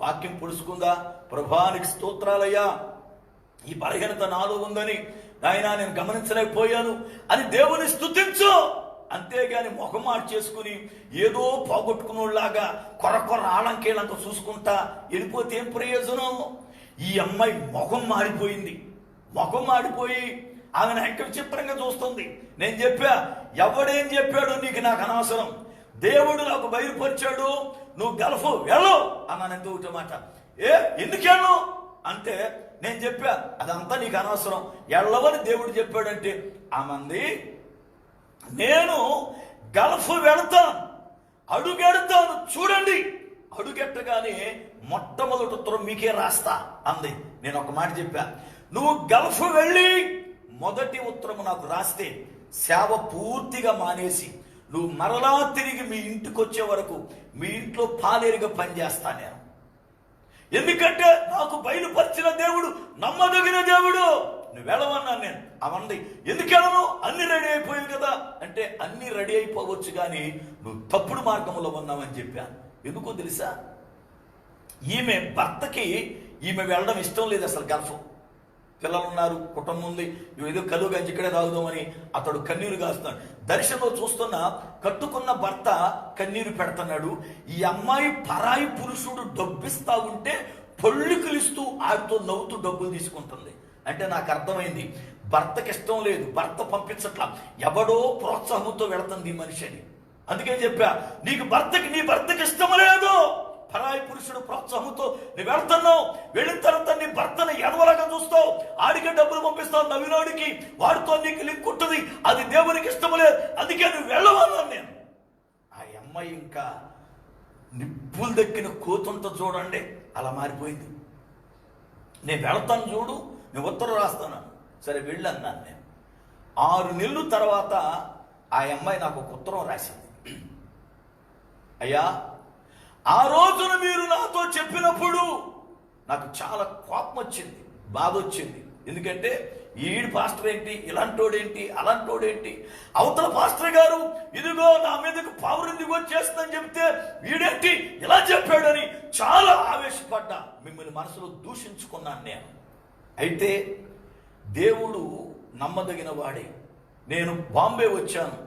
వాక్యం పొడుచుకుందా, ప్రభానికి స్తోత్రాలయ్యా, ఈ బలహీనత నాలో ఉందని నాయనా నేను గమనించలేకపోయాను అని దేవుని స్తుతించు. అంతేగాని ముఖం మార్చేసుకుని ఏదో పోగొట్టుకున్నలాగా కొర ఆళంకేళ్ళంతా చూసుకుంటా వెళ్ళిపోతే ఏం ప్రయోజనం? ఈ అమ్మాయి ముఖం మారిపోయింది. ముఖం మారిపోయి ఆమె నాకు విచిత్రంగా చూస్తుంది. నేను చెప్పా, ఎవడేం చెప్పాడు నీకు నాకు అనవసరం, దేవుడు నాకు బయలుపరిచాడు, నువ్వు గల్ఫ్ వెళ్ళు అన్నాను. ఎంత ఒకటి మాట. ఎందుకెళ్ళు అంటే నేను చెప్పా, అదంతా నీకు అనవసరం, ఎళ్ళవని దేవుడు చెప్పాడంటే ఆమంది, నేను గల్ఫ్ వెళతాను, అడుగెడతాను చూడండి, అడుగెట్టగానే మొట్టమొదటి ఉత్తరం మీకే రాస్తా అంది. నేను ఒక మాట చెప్పా, నువ్వు గల్ఫ్ వెళ్ళి మొదటి ఉత్తరము నాకు రాస్తే సేవ పూర్తిగా మానేసి నువ్వు మరలా తిరిగి మీ ఇంటికి వచ్చే వరకు మీ ఇంట్లో పాలేరుగా పనిచేస్తా నేను. ఎందుకంటే నాకు బయలుపరిచిన దేవుడు నమ్మదగిన దేవుడు. నువ్వు వెళ్ళమన్నాను నేను. అవంది, ఎందుకెళ్ళను, అన్ని రెడీ అయిపోయావు కదా అంటే అన్ని రెడీ అయిపోవచ్చు కానీ నువ్వు తప్పుడు మార్గంలో ఉన్నావని చెప్పాను. ఎందుకో తెలుసా, ఈమె భర్తకి ఈమె వెళ్ళడం ఇష్టం లేదు అసలు. గల్ఫ్ పిల్లలు ఉన్నారు, కుటుంబం ఉంది, ఏదో కలుగు గంజి ఇక్కడే తాగుదామని అతడు కన్నీరు కాస్తున్నాడు. దర్శనంలో చూస్తున్న కట్టుకున్న భర్త కన్నీరు పెడుతున్నాడు. ఈ అమ్మాయి పరాయి పురుషుడు డబ్బిస్తా ఉంటే పొళ్ళికిలిస్తూ ఆడితో నవ్వుతూ డబ్బులు తీసుకుంటుంది. అంటే నాకు అర్థమైంది, భర్తకి ఇష్టం లేదు, భర్త పంపించట్లా, ఎవడో ప్రోత్సాహంతో వెళుతుంది ఈ మనిషిని. అందుకే చెప్పా, నీ భర్తకి ఇష్టం లేదు, పరాయి పురుషుడు ప్రోత్సాహంతో నువ్వు వెళ్తున్నావు. వెళ్ళిన తర్వాత నీ భర్తను ఎదవలాగా చూస్తావు, ఆడికి డబ్బులు పంపిస్తావు నవ్వినోడికి, వాడితో నీకు లింక్ ఉంటుంది, అది దేవునికి ఇష్టం లేదు, అందుకే నువ్వు వెళ్ళవన్నాను నేను. ఆ అమ్మాయి ఇంకా నిప్పులు దక్కిన కోతుంట చూడండి అలా మారిపోయింది. నేను వెళతాను చూడు, నేను ఉత్తరం రాస్తాను. సరే వెళ్ళన్నాను నేను. 6 నెలల తర్వాత ఆ అమ్మాయి నాకు ఒక ఉత్తరం రాసింది. అయ్యా, ఆ రోజున మీరు నాతో చెప్పినప్పుడు నాకు చాలా కోపం వచ్చింది, బాధ వచ్చింది. ఎందుకంటే ఈడు పాస్టర్ ఏంటి, ఇలాంటోడేంటి, అలాంటోడేంటి, అవతల పాస్టర్ గారు ఇదిగో నా మీదకు పవర్ ఎందుకు వచ్చేస్తుందని చెప్తే వీడేంటి ఇలా చెప్పాడని చాలా ఆవేశపడ్డా. మిమ్మల్ని మనసులో దూషించుకున్నాను నేను. అయితే దేవుడు నమ్మదగిన వాడే. నేను బాంబే వచ్చాను,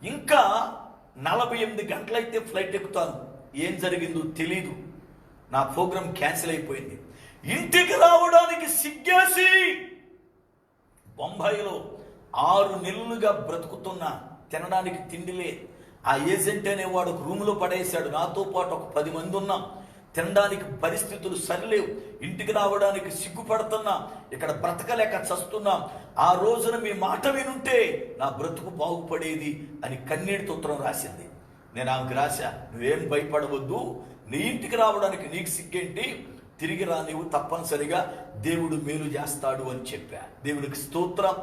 ఇంకా 48 గంటలైతే ఫ్లైట్ ఎక్కుతాను. ఏం జరిగిందో తెలీదు, నా ప్రోగ్రాం క్యాన్సిల్ అయిపోయింది. ఇంటికి రావడానికి సిగ్గేసి బొంబాయిలో 6 నెలలుగా బ్రతుకుతున్నా, తినడానికి తిండిలే. ఆ ఏజెంట్ అనేవాడు ఒక రూమ్లో పడేశాడు, నాతో పాటు ఒక 10 మంది ఉన్నాం. తినడానికి పరిస్థితులు సరిలేవు, ఇంటికి రావడానికి సిగ్గుపడుతున్నా, ఇక్కడ బ్రతకలేక చస్తున్నాం. ఆ రోజున మీ మాట వినుంటే నా బ్రతుకు బాగుపడేది అని కన్నీటితో ఉత్తరం రాసింది. నేను ఆమెకు రాశా, నువ్వేం భయపడవద్దు, నీ ఇంటికి రావడానికి నీకు సిగ్గేంటి, తిరిగి రా, నీవు తప్పనిసరిగా దేవుడు మేలు చేస్తాడు అని చెప్పా. దేవుడికి స్తోత్రం.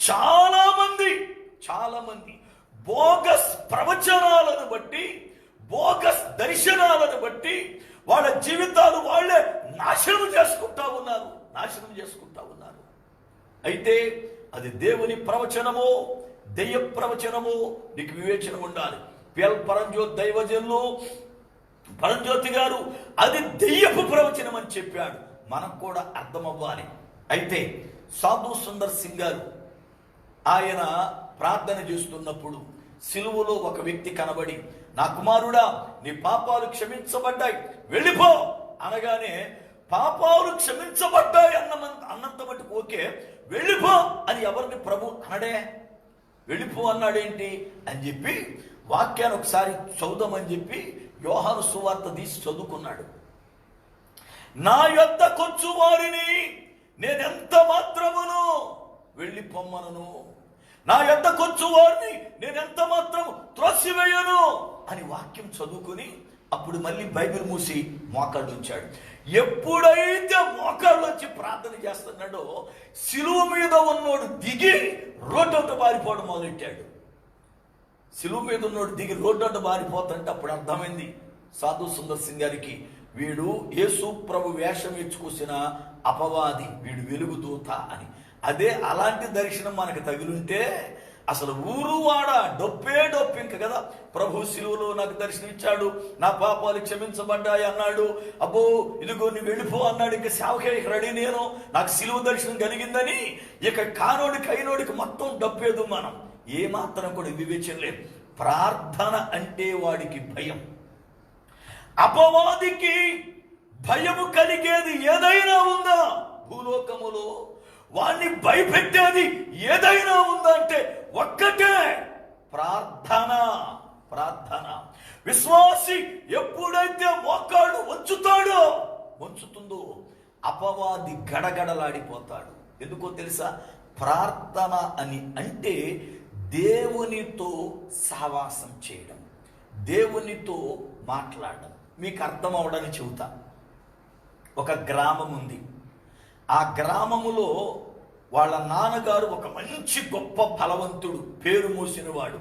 చాలా మంది బోగస్ ప్రవచనాలను బట్టి, బోగస్ దర్శనాలను బట్టి వాళ్ళ జీవితాలు వాళ్ళే నాశనం చేసుకుంటా ఉన్నారు. అయితే అది దేవుని ప్రవచనమో దెయ్య ప్రవచనమో నీకు వివేచన ఉండాలి. పరంజ్యోతి గారు అది దెయ్యపు ప్రవచనం అని చెప్పాడు, మనకు కూడా అర్థం అవ్వాలి. అయితే సాధు సుందర్ సింగ్ గారు ఆయన ప్రార్థన చేస్తున్నప్పుడు సిలువలో ఒక వ్యక్తి కనబడి, నా కుమారుడా నీ పాపాలు క్షమించబడ్డాయి, వెళ్ళిపో అనగానే, పాపాలు క్షమించబడ్డాయి అన్నంత మటుకు ఓకే, వెళ్ళిపో అని ఎవరిని ప్రభు అనడే, వెళ్ళిపో అన్నాడేంటి అని చెప్పి వాక్యాన్ని ఒకసారి చదువుదామని చెప్పి యోహాను సువార్త తీసి చదువుకున్నాడు. నా యొద్దకొచ్చు వారిని నేనెంత మాత్రమును వెళ్ళిపోమ్మను, నా యొద్దకొచ్చు వారిని నేనెంత మాత్రము త్రోసివేయను అని వాక్యం చదువుకుని అప్పుడు మళ్ళీ బైబిల్ మూసి మోకాళ్ళు ఉంచాడు. ఎప్పుడైతే మోకాళ్ళు వచ్చి ప్రార్థన చేస్తున్నాడో సిలువ మీద ఉన్నోడు దిగి రోడ్డు బారిపోవడం మొదలెట్టాడు. సిలువ మీద ఉన్నోడు దిగి రోడ్డు బారిపోతుంటే అప్పుడు అర్థమైంది సాధు సుందర్ సింగ్ గారికి, వీడు యేసు ప్రభు వేషం ఇచ్చుకొసిన అపవాది, వీడు వెలుగుదూత అని. అదే అలాంటి దర్శనం మనకు తగిలింటే అసలు ఊరు వాడ డొప్పే ఇంక కదా. ప్రభు సిలువలో నాకు దర్శనం ఇచ్చాడు, నా పాపాలు క్షమించబడ్డాయి అన్నాడు, అబ్బో ఇదిగో నువ్వు వెళ్ళిపో అన్నాడు, ఇంకా సేవకే రెడీ నేను, నాకు సిలువ దర్శనం కలిగిందని ఇక కానోడికి అయినోడికి మొత్తం డప్పేదు. మనం ఏమాత్రం కూడా వివేచన లేదు. ప్రార్థన అంటే వాడికి భయం. అపవాదికి భయము కలిగేది ఏదైనా ఉందా భూలోకములో? వాణ్ణి భయపెట్టేది ఏదైనా ఉందా అంటే ఒక్కటే, ప్రార్థన. విశ్వాసి ఎప్పుడైతే మోకాడు వంచుతుందో అపవాది గడగడలాడిపోతాడు. ఎందుకో తెలుసా? ప్రార్థన అని అంటే దేవునితో సహవాసం చేయడం, దేవునితో మాట్లాడడం. మీకు అర్థం అవడానికి చెబుతా. ఒక గ్రామం ఉంది. ఆ గ్రామములో వాళ్ళ నాన్నగారు ఒక మంచి గొప్ప బలవంతుడు, పేరు మోసినవాడు.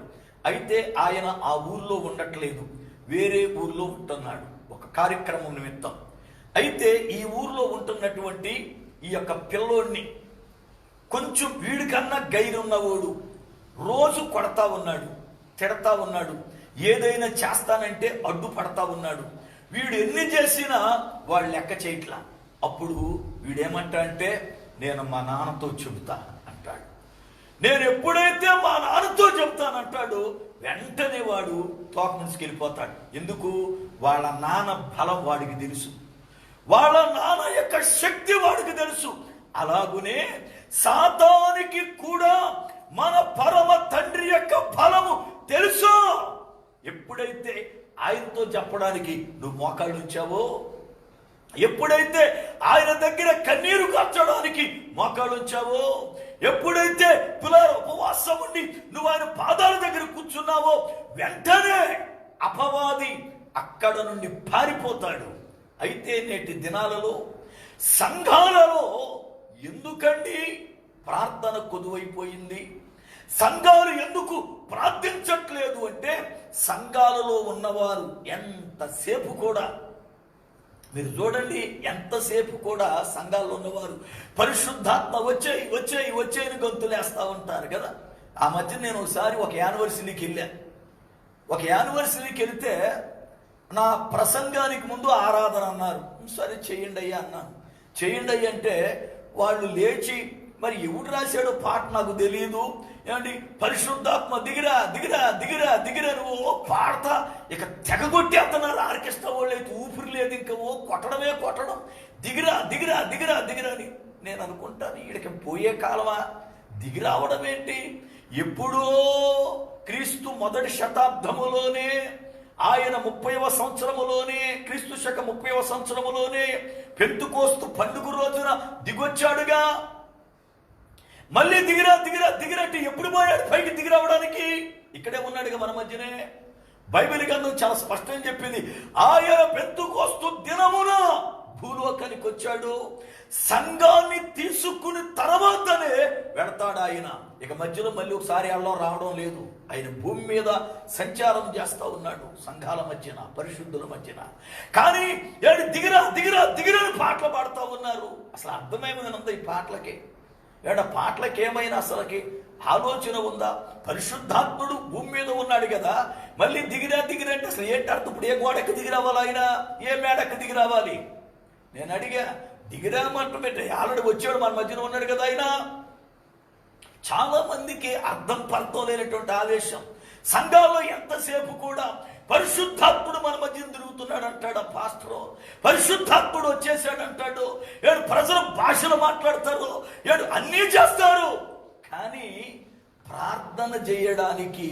అయితే ఆయన ఆ ఊర్లో ఉండట్లేదు, వేరే ఊర్లో ఉంటున్నాడు ఒక కార్యక్రమం నిమిత్తం. అయితే ఈ ఊర్లో ఉంటున్నటువంటి ఈ యొక్క పిల్లోడిని కొంచెం వీడికన్నా గైరున్నవాడు రోజు కొడతా ఉన్నాడు, తిడతా ఉన్నాడు, ఏదైనా చేస్తానంటే అడ్డుపడతా ఉన్నాడు. వీడు ఎన్ని చేసినా వాళ్ళు లెక్క చేయట్లా. అప్పుడు వీడేమంటా అంటే, నేను మా నాన్నతో చెబుతా అంటాడు. నేను ఎప్పుడైతే మా నాన్నతో చెబుతానంటాడు, వెంటనే వాడు తోక నుంచి వెళ్ళిపోతాడు. ఎందుకు? వాళ్ళ నాన్న బలం వాడికి తెలుసు, వాళ్ళ నాన్న యొక్క శక్తి వాడికి తెలుసు. అలాగునే సాతానికి కూడా మన పరమ తండ్రి యొక్క బలము తెలుసు. ఎప్పుడైతే ఆయనతో చెప్పడానికి నువ్వు మోకాళ్ళు ఉంచావో, ఎప్పుడైతే ఆయన దగ్గర కన్నీరు కార్చడానికి మోకాళ్ళు ఉంచావో, ఎప్పుడైతే ఉపవాసం ఉండి నువ్వు ఆయన పాదాల దగ్గర కూర్చున్నావో, వెంటనే అపవాది అక్కడ నుండి పారిపోతాడు. అయితే నేటి దినాలలో సంఘాలలో ఎందుకండి ప్రార్థన కొదువైపోయింది? సంఘాలు ఎందుకు ప్రార్థించట్లేదు అంటే, సంఘాలలో ఉన్నవారు ఎంతసేపు కూడా, మీరు చూడండి, ఎంతసేపు కూడా సంఘాల్లో ఉన్నవారు పరిశుద్ధాత్మ వచ్చేయని గొంతులేస్తా ఉంటారు కదా. ఆ మధ్య నేను ఒకసారి ఒక యానివర్సరీకి వెళ్తే నా ప్రసంగానికి ముందు ఆరాధన అన్నారు. సరే చేయండి అయ్యా అన్నాను. చేయండి అయ్యా అంటే వాళ్ళు లేచి, మరి ఎవడు రాశాడో పాట నాకు తెలియదు, ఏమండి పరిశుద్ధాత్మ దిగిరా దిగిరా దిగిరా దిగిరా నువ్వు పాడతా ఇక తెగగొట్టేస్తున్నారు. ఆర్కెస్ట్రా వాళ్ళు అయితే ఊపిరి లేదు, ఇంకా కొట్టడం, దిగిరా దిగిరా దిగిరా దిగిరా అని. నేను అనుకుంటాను, వీడికి పోయే కాలమా, దిగిరావడం ఏంటి? ఎప్పుడో క్రీస్తు మొదటి శతాబ్దములోనే ఆయన 30వ సంవత్సరములోనే, క్రీస్తు శక 30వ సంవత్సరములోనే పెంతుకోస్తు పండుగ రోజున దిగొచ్చాడుగా. మళ్ళీ దిగిరా దిగిరా దిగిరట్టు ఎప్పుడు పోయాడు పైకి దిగిరావడానికి? ఇక్కడే ఉన్నాడుగా మన మధ్యనే. బైబిల్ గ్రంథం చాలా స్పష్టంగా చెప్పింది, ఆయన పెంతుకోస్తు దినమున భూలోకానికి వచ్చాడు. సంఘాన్ని తీసుకుని తర్వాతనే వెడతాడు ఆయన. ఇక మధ్యలో మళ్ళీ ఒకసారి వెళ్ళడం రావడం లేదు. ఆయన భూమి మీద సంచారం చేస్తూ ఉన్నాడు, సంఘాల మధ్యన, పరిశుద్ధుల మధ్యన. కానీ ఏడు దిగిరా దిగిరా దిగిరా అని పాటలు పాడుతూ ఉన్నారు. అసలు అర్థమేమైంది ఈ పాటలకి? పాటలకి ఏమైనా అసలుకి ఆలోచన ఉందా? పరిశుద్ధాత్ముడు భూమి మీద ఉన్నాడు కదా, మళ్ళీ దిగిరా దిగిరా అంటే అసలు ఏంటి అర్థం? ఇప్పుడు ఏ గోడకి దిగి రావాలి ఆయన? ఏ మేడకి దిగి రావాలి? నేను అడిగా, దిగిరామంటూ పెట్టి ఆల్రెడీ వచ్చాడు, మన మధ్యన ఉన్నాడు కదా ఆయన. చాలా మందికి అర్థం పర్థం లేనటువంటి ఆవేశం. సంఘాల్లో ఎంతసేపు కూడా పరిశుద్ధాత్ముడు మన మధ్యన తిరుగుతున్నాడు అంటాడు ఆ పాస్టరు. పరిశుద్ధాత్ముడు వచ్చేసాడు అంటాడు. ఏడు ప్రజలు భాషలు మాట్లాడతారు, ఏడు అన్నీ చేస్తారు. కానీ ప్రార్థన చేయడానికి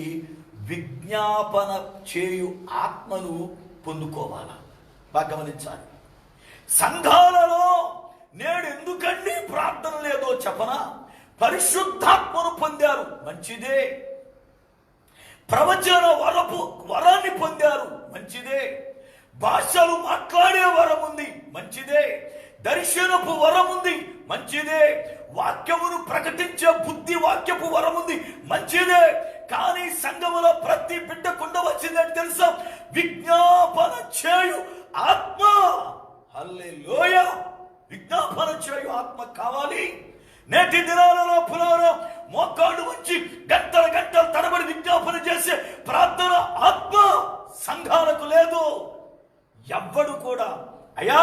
విజ్ఞాపన చేయు ఆత్మను పొందుకోవాలా? బాగా గమనించాలి. సంఘాలలో నేడు ఎందుకండి ప్రార్థన లేదో చెప్పనా? పరిశుద్ధాత్మను పొందారు, మంచిదే. ప్రవచన వరాన్ని పొందారు, మంచిదే. భాషలు మాట్లాడే వరం ఉంది, మంచిదే. దర్శనపు వరం ఉంది, మంచిదే. వాక్యమును ప్రకటించే బుద్ధి వాక్యపు వరం ఉంది, మంచిదే. కానీ సంఘములో ప్రతి బిడ్డకు ఉండవచ్చిందని తెలుసా? విజ్ఞాపన చేయు ఆత్మ. హల్లెలూయా! విజ్ఞాపన చేయు ఆత్మ కావాలి. నేటి దినాలలో పులారా మోకాళ్ళు వచ్చి గంటల గంటల తరబడి విజ్ఞాపన చేసే ప్రార్థన ఆత్మ సంఘాలకు లేదు. ఎవ్వడు కూడా అయ్యా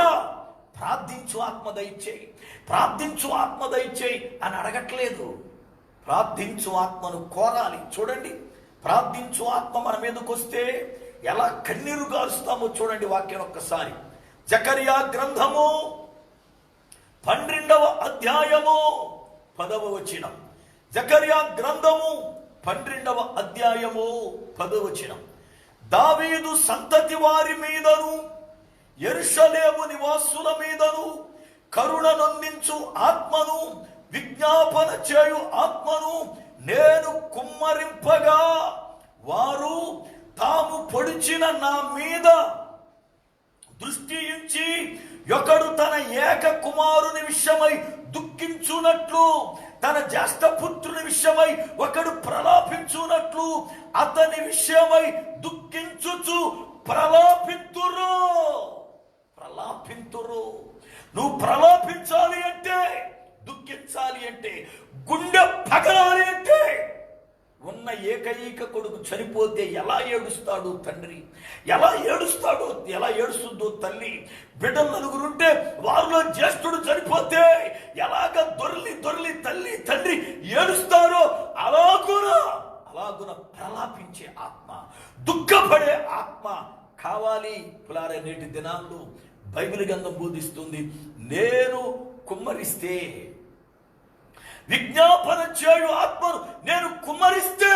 ప్రార్థించు ఆత్మ దయచేయి, ప్రార్థించు ఆత్మ దయచేయి అని అడగట్లేదు. ప్రార్థించు ఆత్మను కోరాలి. చూడండి, ప్రార్థించు ఆత్మ మన మీదకి వస్తే ఎలా కన్నీరు గారుస్తామో చూడండి. వాక్యం ఒక్కసారి జకర్యా గ్రంథము 12వ అధ్యాయము 10వ వచనం. జకర్యా గ్రంథము 12వ అధ్యాయము 10వ వచనం. దావీదు సంతతి వారి మీదను యెరూషలేము నివాసుల మీదను కరుణనందించు ఆత్మను, విజ్ఞాపన చేయు ఆత్మను నేను కుమ్మరింపగా వారు తాము పొడిచిన నా మీద దృష్టి ఉంచి ఒకడు తన ఏక కుమారుని విషయమై దుఃఖించునట్లు, తన జ్యేష్ఠపుత్రుని విషయమై ఒకడు ప్రలాపించునట్లు అతని విషయమై దుఃఖించుచు ప్రలాపింతురు. ప్రలాపింతురు. నువ్వు ప్రలాపించాలి అంటే, దుఃఖించాలి అంటే, గుండె పగలాలి అంటే, ఉన్న ఏకైక కొడుకు చనిపోతే ఎలా ఏడుస్తాడు తండ్రి, ఎలా ఏడుస్తాడో, ఎలా ఏడుస్తుందో తల్లి. బిడ్డలు నలుగురుంటే వారిలో జ్యేష్ఠుడు చనిపోతే ఎలాగ దొర్లి దొర్లి తల్లి తండ్రి ఏడుస్తారో అలాగున ప్రలాపించే ఆత్మ, దుఃఖపడే ఆత్మ కావాలి. పులారే నేటి దినాల్లో బైబిల్ గ్రంథం బోధిస్తుంది, నేను కుమ్మరిస్తే, విజ్ఞాపన చేయు ఆత్మను నేను కుమ్మరిస్తే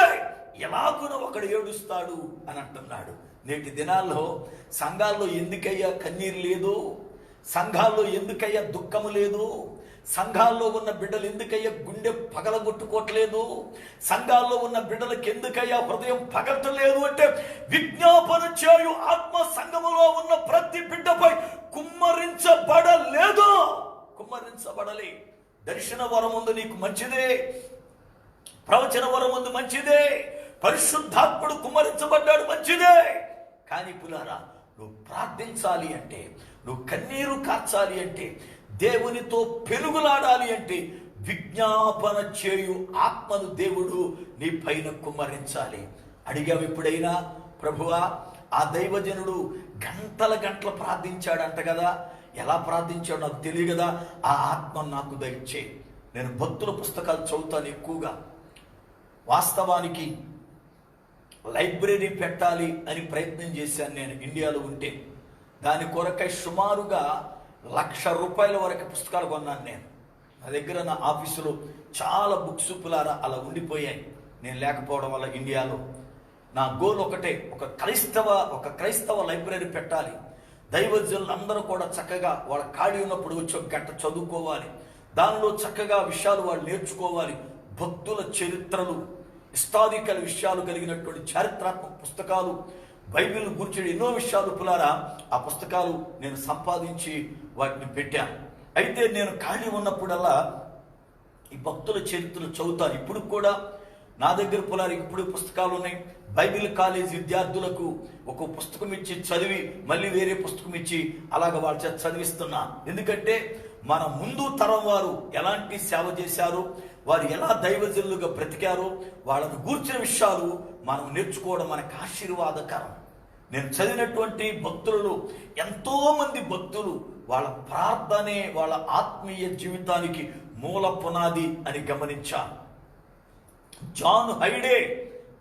ఎలాగున ఒకడు ఏడుస్తాడు అని అంటున్నాడు. నేటి దినాల్లో సంఘాల్లో ఎందుకయ్యా కన్నీరు లేదు? సంఘాల్లో ఎందుకయ్యా దుఃఖము లేదు? సంఘాల్లో ఉన్న బిడ్డలు ఎందుకయ్యా గుండె పగలగొట్టుకోవట్లేదు? సంఘాల్లో ఉన్న బిడ్డలకు ఎందుకయ్యా హృదయం పగలటలేదు అంటే, విజ్ఞాపన చేయు ఆత్మ సంఘములో ఉన్న ప్రతి బిడ్డపై కుమ్మరించబడలేదు. కుమ్మరించబడలే. దర్శన వరం ఉంది నీకు, మంచిదే. ప్రవచన వరం ఉంది, మంచిదే. పరిశుద్ధాత్ముడు కుమ్మరించబడ్డాడు, మంచిదే. కానీ పులారా, నువ్వు ప్రార్థించాలి అంటే, నువ్వు కన్నీరు కార్చాలి అంటే, దేవునితో పెనుగులాడాలి అంటే, విజ్ఞాపన చేయు ఆత్మను దేవుడు నీ పైన కుమ్మరించాలి. అడిగావు ఎప్పుడైనా, ప్రభువా ఆ దైవజనుడు గంటల గంటలు ప్రార్థించాడంట కదా, ఎలా ప్రార్థించాడు నాకు తెలియదు కదా, ఆ ఆత్మ నాకు దయచేయి. నేను భక్తుల పుస్తకాలు చదువుతాను ఎక్కువగా. వాస్తవానికి లైబ్రరీ పెట్టాలి అని ప్రయత్నం చేశాను నేను ఇండియాలో ఉంటే. దాని కొరకై సుమారుగా ₹1,00,000 వరకు పుస్తకాలు కొన్నాను నేను. నా దగ్గర నా ఆఫీసులో చాలా బుక్స్ పులారా అలా ఉండిపోయాయి నేను లేకపోవడం వల్ల ఇండియాలో. నా గోల్ ఒకటే, ఒక క్రైస్తవ లైబ్రరీ పెట్టాలి. దైవజనులు అందరూ కూడా చక్కగా వాళ్ళ ఖాళీ ఉన్నప్పుడు వచ్చి ఒక గంట చదువుకోవాలి. దానిలో చక్కగా విషయాలు వాళ్ళు నేర్చుకోవాలి. భక్తుల చరిత్రలు, హిస్టారికల్ విషయాలు కలిగినటువంటి చారిత్రాత్మక పుస్తకాలు, బైబిల్ గురించి ఎన్నో విషయాలు పులారా ఆ పుస్తకాలు నేను సంపాదించి వాటిని పెట్టాను. అయితే నేను ఖాళీ ఉన్నప్పుడల్లా ఈ భక్తుల చరిత్రలు చదువుతాను. ఇప్పుడు కూడా నా దగ్గర పులారి ఇప్పుడు పుస్తకాలు ఉన్నాయి. బైబిల్ కాలేజ్ విద్యార్థులకు ఒక పుస్తకం ఇచ్చి చదివి మళ్ళీ వేరే పుస్తకం ఇచ్చి అలాగ వాళ్ళ చేత చదివిస్తున్నా. ఎందుకంటే మన ముందు తరం వారు ఎలాంటి సేవ చేశారు, వారు ఎలా దైవజనులుగా బ్రతికారో వాళ్ళను గూర్చిన విషయాలు మనం నేర్చుకోవడం మనకు ఆశీర్వాదకరం. నేను చదివినటువంటి భక్తులలో ఎంతో మంది భక్తులు వాళ్ళ ప్రార్థనే వాళ్ళ ఆత్మీయ జీవితానికి మూల పునాది అని గమనించాను. జాన్ హైడే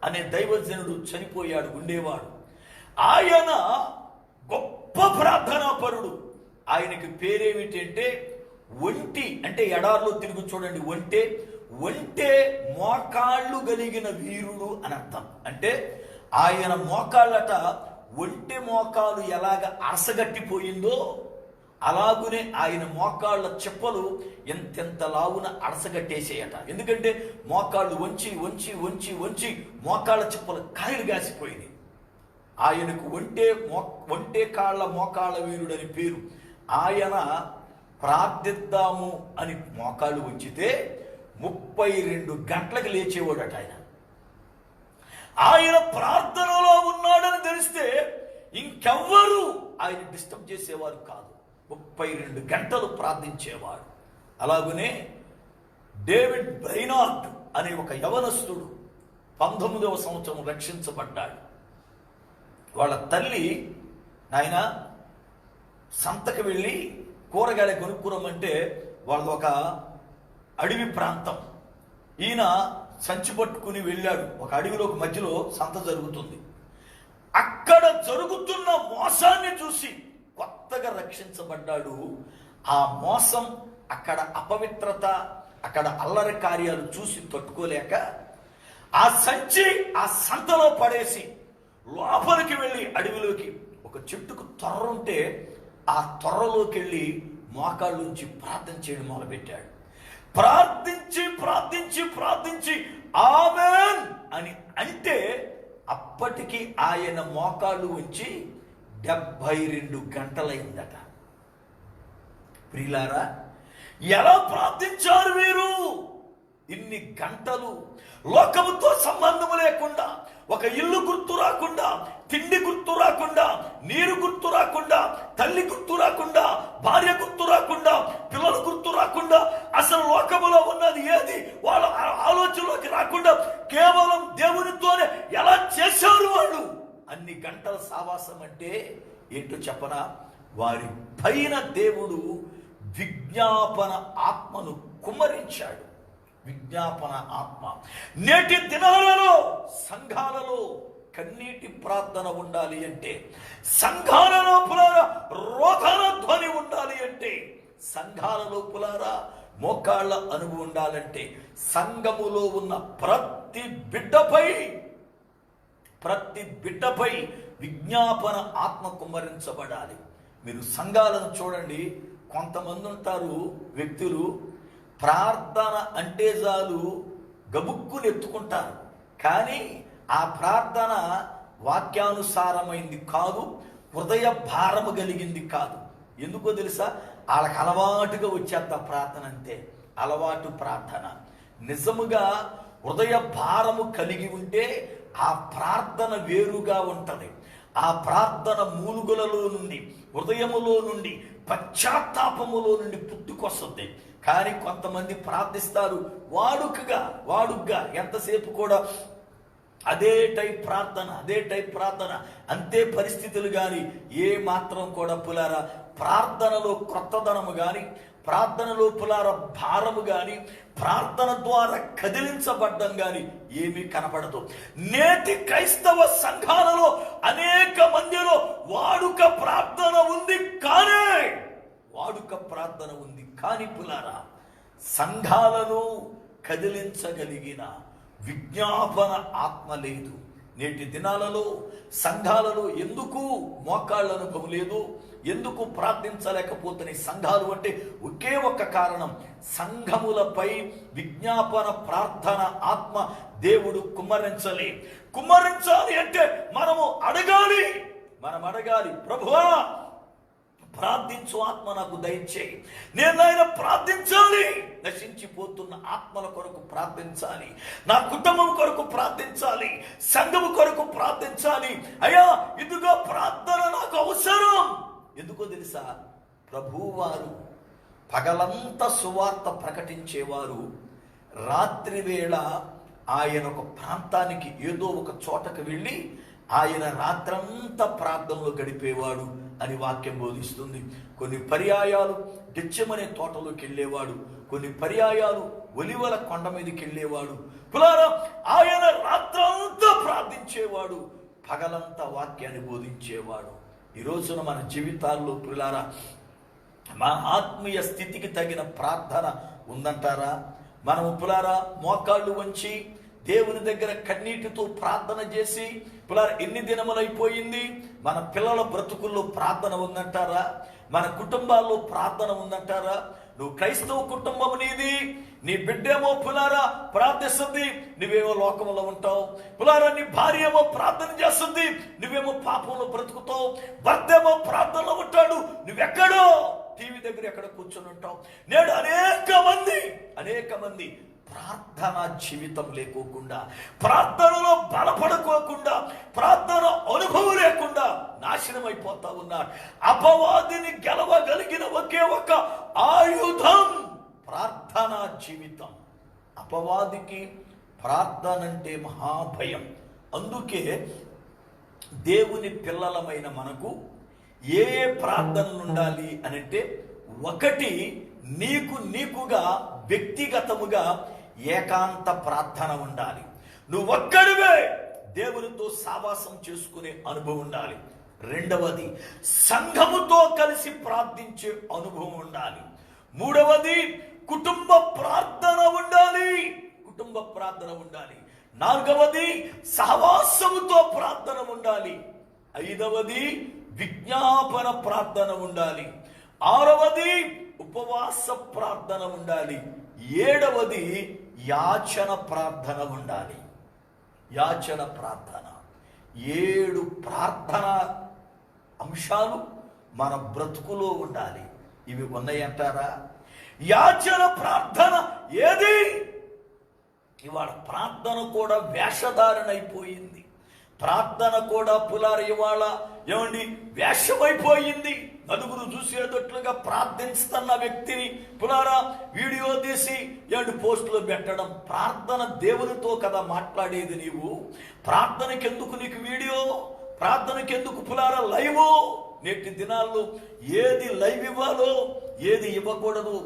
అనే దైవజనుడు చనిపోయాడు, ఉండేవాడు. ఆయన గొప్ప ప్రార్థనాపరుడు. ఆయనకి పేరేమిటంటే ఒంటి, అంటే ఎడారిలో తిరుగు చూడండి, ఒంటే మోకాళ్ళు కలిగిన వీరుడు అని అర్థం. అంటే ఆయన మోకాళ్ళట ఒంటె మోకాలు ఎలాగ అరసగట్టిపోయిందో అలాగునే ఆయన మోకాళ్ళ చెప్పలు ఎంతెంత లావున అడసగట్టేసేయట. ఎందుకంటే మోకాళ్ళు వంచి వంచి వంచి వంచి మోకాళ్ళ చెప్పలు కాయలు గాసిపోయింది. ఆయనకు ఒంటే కాళ్ళ మోకాళ్ళ వీరుడు అని పేరు. ఆయన ప్రార్థిద్దాము అని మోకాళ్ళు వంచితే 32 గంటలకు లేచేవాడట. ఆయన ప్రార్థనలో ఉన్నాడని తెలిస్తే ఇంకెవ్వరూ ఆయన డిస్టర్బ్ చేసేవారు కాదు. 32 గంటలు ప్రార్థించేవాడు. అలాగనే డేవిడ్ బ్రైనార్డ్ అనే ఒక యవనస్తుడు 19వ సంవత్సరం రక్షించబడ్డాడు. వాళ్ళ తల్లి నాయన సంతకు వెళ్ళి కూరగాయలు కొనుక్కురమ్మంటే వాళ్ళది ఒక అడవి ప్రాంతం. ఈయన సంచి పట్టుకుని వెళ్ళాడు. ఒక అడవిలోకి మధ్యలో సంత జరుగుతుంది. అక్కడ జరుగుతున్న మోసాన్ని చూసి కొత్తగా రక్షించబడ్డాడు. ఆ మోసం, అక్కడ అపవిత్రత, అక్కడ అల్లరి కార్యాలు చూసి తట్టుకోలేక ఆ సంచి ఆ సంతలో పడేసి లోపలికి వెళ్ళి అడవిలోకి ఒక చెట్టుకు తొర్ర ఉంటే ఆ తొర్రలోకి వెళ్ళి మోకాళ్ళ నుంచి ప్రార్థన చేయడం మొదలుపెట్టాడు. ప్రార్థించి ప్రార్థించి ప్రార్థించి ఆమేన్ అని అంటే అప్పటికి ఆయన మోకాళ్ళు ఉంచి 72 గంటలైందట. ప్రియులారా, ఎలా ప్రార్థించారు వీరు? ఇన్ని గంటలు లోకముతో సంబంధము లేకుండా, ఒక ఇల్లు గుర్తు రాకుండా, తిండి గుర్తు రాకుండా, నీరు గుర్తు రాకుండా, తల్లి గుర్తు రాకుండా, భార్య గుర్తు రాకుండా, పిల్లలు గుర్తు రాకుండా, అసలు లోకములో ఉన్నది ఏది వాళ్ళ ఆలోచనలోకి రాకుండా కేవలం దేవునితోనే ఎలా చేశారు వాళ్ళు? అన్ని గంటల సావాసం అంటే ఏంటో చెప్పనా? వారి పైన దేవుడు విజ్ఞాపన ఆత్మను కుమ్మరించాడు. విజ్ఞాపన ఆత్మ. నేటి దినాలలో సంఘాలలో కన్నీటి ప్రార్థన ఉండాలి అంటే, సంఘాల లోపులారా రోదన ధ్వని ఉండాలి అంటే, సంఘాల లోపులారా మోకాళ్ళ అనుభవం ఉండాలంటే, సంఘములో ఉన్న ప్రతి బిడ్డపై విజ్ఞాపన ఆత్మ కుమ్మరించబడాలి. మీరు సంఘాలను చూడండి, కొంతమంది ఉంటారు వ్యక్తులు, ప్రార్థన అంటే చాలు గబుక్కుని ఎత్తుకుంటారు. కానీ ఆ ప్రార్థన వాక్యానుసారమైంది కాదు, హృదయ భారము కలిగింది కాదు. ఎందుకో తెలుసా? వాళ్ళకి అలవాటుగా వచ్చేద్ద ప్రార్థన, అంతే అలవాటు ప్రార్థన. నిజముగా హృదయ భారము కలిగి ఉంటే ఆ ప్రార్థన వేరుగా ఉంటది. ఆ ప్రార్థన మూలుగులలో నుండి, హృదయములో నుండి, పశ్చాత్తాపములో నుండి పుట్టుకొస్తుంది. కానీ కొంతమంది ప్రార్థిస్తారు వాడుకగా ఎంతసేపు కూడా అదే టైప్ ప్రార్థన, అంతే పరిస్థితులు. కానీ ఏ మాత్రం కూడా పులారా ప్రార్థనలో క్రొత్తదనము కానీ, ప్రార్థనలో పులార భారము కానీ, ప్రార్థన ద్వారా కదిలించబడ్డం కానీ ఏమీ కనపడదు. నేటి క్రైస్తవ సంఘాలలో అనేక మందిలో వాడుక ప్రార్థన ఉంది కానీ పులారా సంఘాలను కదిలించగలిగిన విజ్ఞాపన ఆత్మ లేదు. నేటి దినాలలో సంఘాలలో ఎందుకు మోకాళ్ళ అనుభవం లేదు, ఎందుకు ప్రార్థించలేకపోతున్నాయి సంఘాలు అంటే ఒకే ఒక్క కారణం, సంఘములపై విజ్ఞాపన ప్రార్థన ఆత్మ దేవుడు కుమ్మరించాలి అంటే మనం అడగాలి, ప్రభువా ప్రార్థించు, ఆత్మ నాకు దయచేయి, నేను ఆయన ప్రార్థించాలి, నశించిపోతున్న ఆత్మల కొరకు ప్రార్థించాలి, నా కుటుంబం కొరకు ప్రార్థించాలి, సంఘము కొరకు ప్రార్థించాలి. అయ్యా ఇదిగో ప్రార్థన నాకు అవసరం. ఎందుకో తెలుసా, ప్రభువారు పగలంతా సువార్త ప్రకటించేవారు, రాత్రి వేళ ఆయన ఒక ప్రాంతానికి ఏదో ఒక చోటకు వెళ్ళి ఆయన రాత్రంతా ప్రార్థనలో గడిపేవాడు అని వాక్యం బోధిస్తుంది. కొన్ని పర్యాయాలు గెచ్చమనే తోటలోకి వెళ్ళేవాడు, కొన్ని పర్యాయాలు ఒలివల కొండ మీదకి వెళ్ళేవాడు. పులారా ఆయన రాత్రంతా ప్రార్థించేవాడు, పగలంతా వాక్యాన్ని బోధించేవాడు. ఈ రోజున మన జీవితాల్లో పులారా మా ఆత్మీయ స్థితికి తగిన ప్రార్థన ఉందంటారా? మనము పులారా మోకాళ్ళు వంచి దేవుని దగ్గర కన్నీటితో ప్రార్థన చేసి పులారా ఎన్ని దినములైపోయింది, మన పిల్లల బ్రతుకుల్లో ప్రార్థన ఉందంటారా? మన కుటుంబాల్లో ప్రార్థన ఉందంటారా? నువ్వు క్రైస్తవ కుటుంబం నీది, నీ బిడ్డేమో పులారా ప్రార్థిస్తుంది, నువ్వేమో లోకంలో ఉంటావు. పులారా నీ భార్య ఏమో ప్రార్థన చేస్తుంది, నువ్వేమో పాపంలో బ్రతుకుతావు. భర్త ఏమో ప్రార్థనలో ఉంటాడు, నువ్వెక్కడో టీవీ దగ్గర ఎక్కడ కూర్చొని ఉంటావు. నేడు అనేక మంది ప్రార్థన జీవితం లేకోకుండా, ప్రార్థనలో బలపడుకోకుండా, ప్రార్థన అనుభవం లేకుండా నాశనం అయిపోతా ఉన్నారు. అపవాదిని గెలవగలిగిన ఒకే ఒక ఆయుధం ప్రార్థనా జీవితం. అపవాదికి ప్రార్థన అంటే మహాభయం. అందుకే దేవుని పిల్లలమైన మనకు ఏ ప్రార్థనలు ఉండాలి అనంటే, ఒకటి నీకుగా వ్యక్తిగతముగా ఏకాంత ప్రార్థన ఉండాలి. నువ్వు ఒక్కడివే దేవునితో సావాసం చేసుకునే అనుభవం ఉండాలి. రెండవది సంఘముతో కలిసి ప్రార్థించే అనుభవం ఉండాలి. మూడవది కుటుంబ ప్రార్థన ఉండాలి. నాలుగవది సహవాసముతో ప్రార్థన ఉండాలి. ఐదవది విజ్ఞాపన ప్రార్థన ఉండాలి. ఆరవది ఉపవాస ప్రార్థన ఉండాలి. ఏడవది యాచన ప్రార్థన ఉండాలి. యాచన ప్రార్థన. 7 ప్రార్థన అంశాలు మన బ్రతుకులో ఉండాలి. ఇవి ఉన్నాయంటారా? యాచన ప్రార్థన ఏది? ఇవాళ ప్రార్థన కూడా వేషధారణ అయిపోయింది. ప్రార్థన కూడా పులార ఇవాళ ఏమండి వేషమైపోయింది. నలుగురు చూసేటట్లుగా ప్రార్థిస్తున్న వ్యక్తిని పులారా వీడియో తీసి పోస్టులో పెట్టడం. ప్రార్థన దేవునితో కదా మాట్లాడేది. నీవు ప్రార్థనకి ఎందుకు నీకు వీడియో? ప్రార్థనకి ఎందుకు పులారా లైవ్? నేటి దినాల్లో ఏది లైవ్ ఇవ్వాలో, ఏది ఇవ్వకూడదు,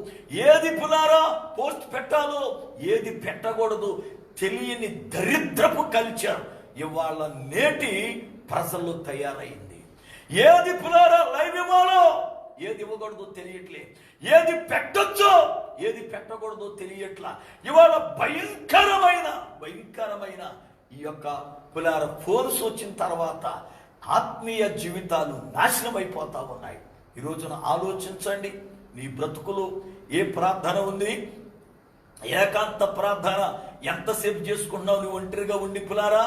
ఏది పులారా పోస్ట్ పెట్టాలో, ఏది పెట్టకూడదు తెలియని దరిద్రపు కల్చర్ ఇవాళ నేటి ప్రజల్లో తయారైంది. ఏది పులారా లైవ్ ఇవ్వాలో, ఏది ఇవ్వకూడదో తెలియట్లే, ఏది పెట్టొచ్చో ఏది పెట్టకూడదో తెలియట్లా. ఇవాళ భయంకరమైన ఈ యొక్క పులార ఫోన్స్ వచ్చిన తర్వాత ఆత్మీయ జీవితాలు నాశనం అయిపోతా ఉన్నాయి. ఈ రోజున ఆలోచించండి, నీ బ్రతుకులో ఏ ప్రార్థన ఉంది? ఏకాంత ప్రార్థన ఎంతసేపు చేసుకున్నావు? నువ్వు ఒంటరిగా ఉండి పులారా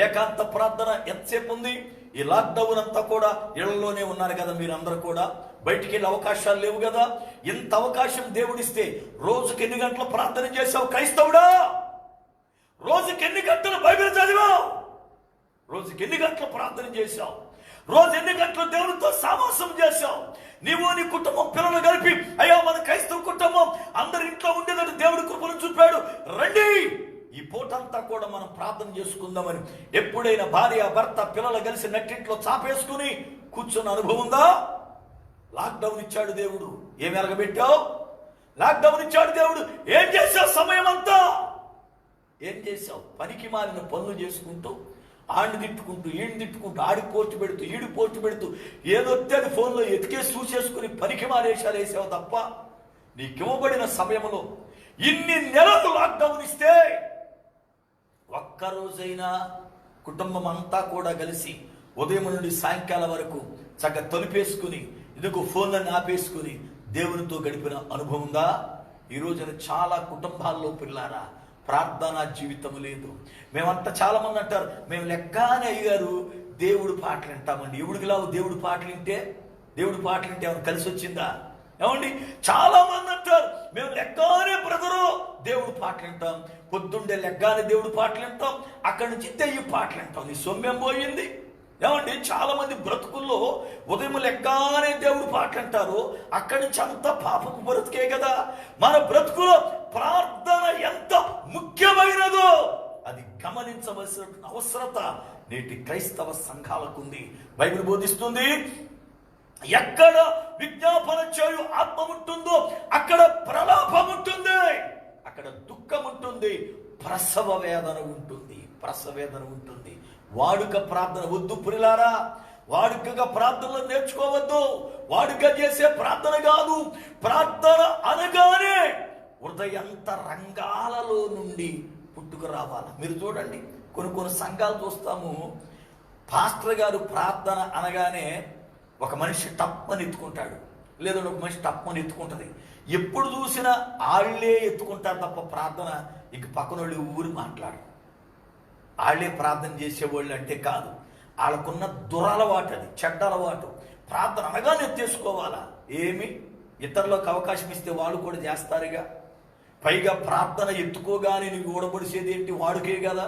ఏకాంత ప్రార్థన ఎంతసేపు ఉంది? ఈ లాక్డౌన్ అంతా కూడా ఇళ్లలోనే ఉన్నారు కదా, మీరందరూ కూడా బయటికి వెళ్ళే అవకాశాలు లేవు కదా. ఇంత అవకాశం దేవుడిస్తే రోజుకి ఎన్ని గంటలు ప్రార్థన చేశావు క్రైస్తవుడా? రోజుకి ఎన్ని గంటలు బైబిల్ చదివావు? రోజుకి ఎన్ని గంటలు ప్రార్థన చేశావు? రోజు ఎన్ని గంటలు దేవునితో సావాసం చేశావు? నీవు నీ కుటుంబం పిల్లలు కలిపి అయ్యా మన క్రైస్తవ కుటుంబం అందరి ఇంట్లో ఉండేటట్టు దేవుడి కృపను చూపాడు. రండి ఈ పూటంతా కూడా మనం ప్రార్థన చేసుకుందామని ఎప్పుడైనా భార్య భర్త పిల్లలు కలిసి నెట్టింట్లో చాపేసుకుని కూర్చున్న అనుభవం ఉందా? లాక్డౌన్ ఇచ్చాడు దేవుడు, ఏమి ఎరగబెట్టావు? లాక్డౌన్ ఇచ్చాడు దేవుడు, ఏం చేశావు? సమయం అంతా ఏం చేశావు? పనికి మాలిన పనులు చేసుకుంటూ, ఆడిని తిట్టుకుంటూ, ఈడిని తిట్టుకుంటూ, ఆడి పోస్ట్ పెడుతూ, ఈడి పోస్ట్ పెడుతూ, ఏదొస్తే అది ఫోన్లో ఎతికేసి చూసేసుకుని పనికి మాలేశాలు వేసావు తప్ప నీకివ్వబడిన సమయంలో ఇన్ని నెలలు లాక్డౌన్ ఇస్తే ఒక్కరోజైనా కుటుంబం అంతా కూడా కలిసి ఉదయం నుండి సాయంకాలం వరకు చక్కగా తలుపేసుకుని ఇదిగో ఫోన్లను ఆపేసుకుని దేవునితో గడిపిన అనుభవం ఉందా? ఈ రోజున చాలా కుటుంబాల్లో పిల్లారా ప్రార్థనా జీవితం లేదు. మేమంతా చాలా మంది అంటారు, మేము లెగ్గానే అయ్యారు దేవుడు పాటలు వింటామండి. ఎవడికి లావు దేవుడు పాటలు వింటే ఏమైనా కలిసి వచ్చిందా? ఏమండి, చాలా మంది అంటారు మేము లెగ్గానే బ్రదరు దేవుడు పాటలు వింటాం, పొద్దుండే లెగ్గానే దేవుడు పాటలు వింటాం, అక్కడి నుంచి దెయ్య పాటలు వింటాం. నీ సొమ్మెం పోయింది. ఏమండి, చాలా మంది బ్రతుకుల్లో ఉదయం లెగ్గానే దేవుడు పాటలు అంటారు, అక్కడి నుంచి అంతా పాపపు బ్రతుకే కదా. మన బ్రతుకులో ప్రార్థన ఎంత ముఖ్యమైనదో అది గమనించవలసిన అవసరత నేటి క్రైస్తవ సంఘాలకు ఉంది. బైబిల్ బోధిస్తుంది, ఎక్కడ విజ్ఞాపన చేయు ఆత్మ ఉంటుందో అక్కడ ప్రలాపం ఉంటుంది, అక్కడ దుఃఖం ఉంటుంది, ప్రసవ వేదన ఉంటుంది. వాడుక ప్రార్థన వద్దు ప్రియులారా. వాడుకగా ప్రార్థనలు నేర్చుకోవద్దు. వాడుక చేసే ప్రార్థన కాదు. ప్రార్థన అనగానే హృదయంత రంగాలలో నుండి పుట్టుకు రావాలి. మీరు చూడండి, కొన్ని సంఘాలు చూస్తాము, పాస్టర్ గారు ప్రార్థన అనగానే ఒక మనిషి టప్పని ఎత్తుకుంటాడు, లేదంటే ఒక మనిషి టప్పని ఎత్తుకుంటుంది. ఎప్పుడు చూసినా వాళ్ళే ఎత్తుకుంటారు తప్ప ప్రార్థన ఇక పక్కన వాళ్ళు ఊరు మాట్లాడరు. వాళ్ళే ప్రార్థన చేసేవాళ్ళు అంటే కాదు, వాళ్ళకున్న దురలవాటు, అది చెడ్డ అలవాటు. ప్రార్థన అనగానే ఎత్తేసుకోవాలా? ఏమి ఇతరులకు అవకాశం ఇస్తే వాళ్ళు కూడా చేస్తారుగా. పైగా ప్రార్థన ఎత్తుకోగానే నీకు ఓడబడిసేది ఏంటి? వాడుకే కదా.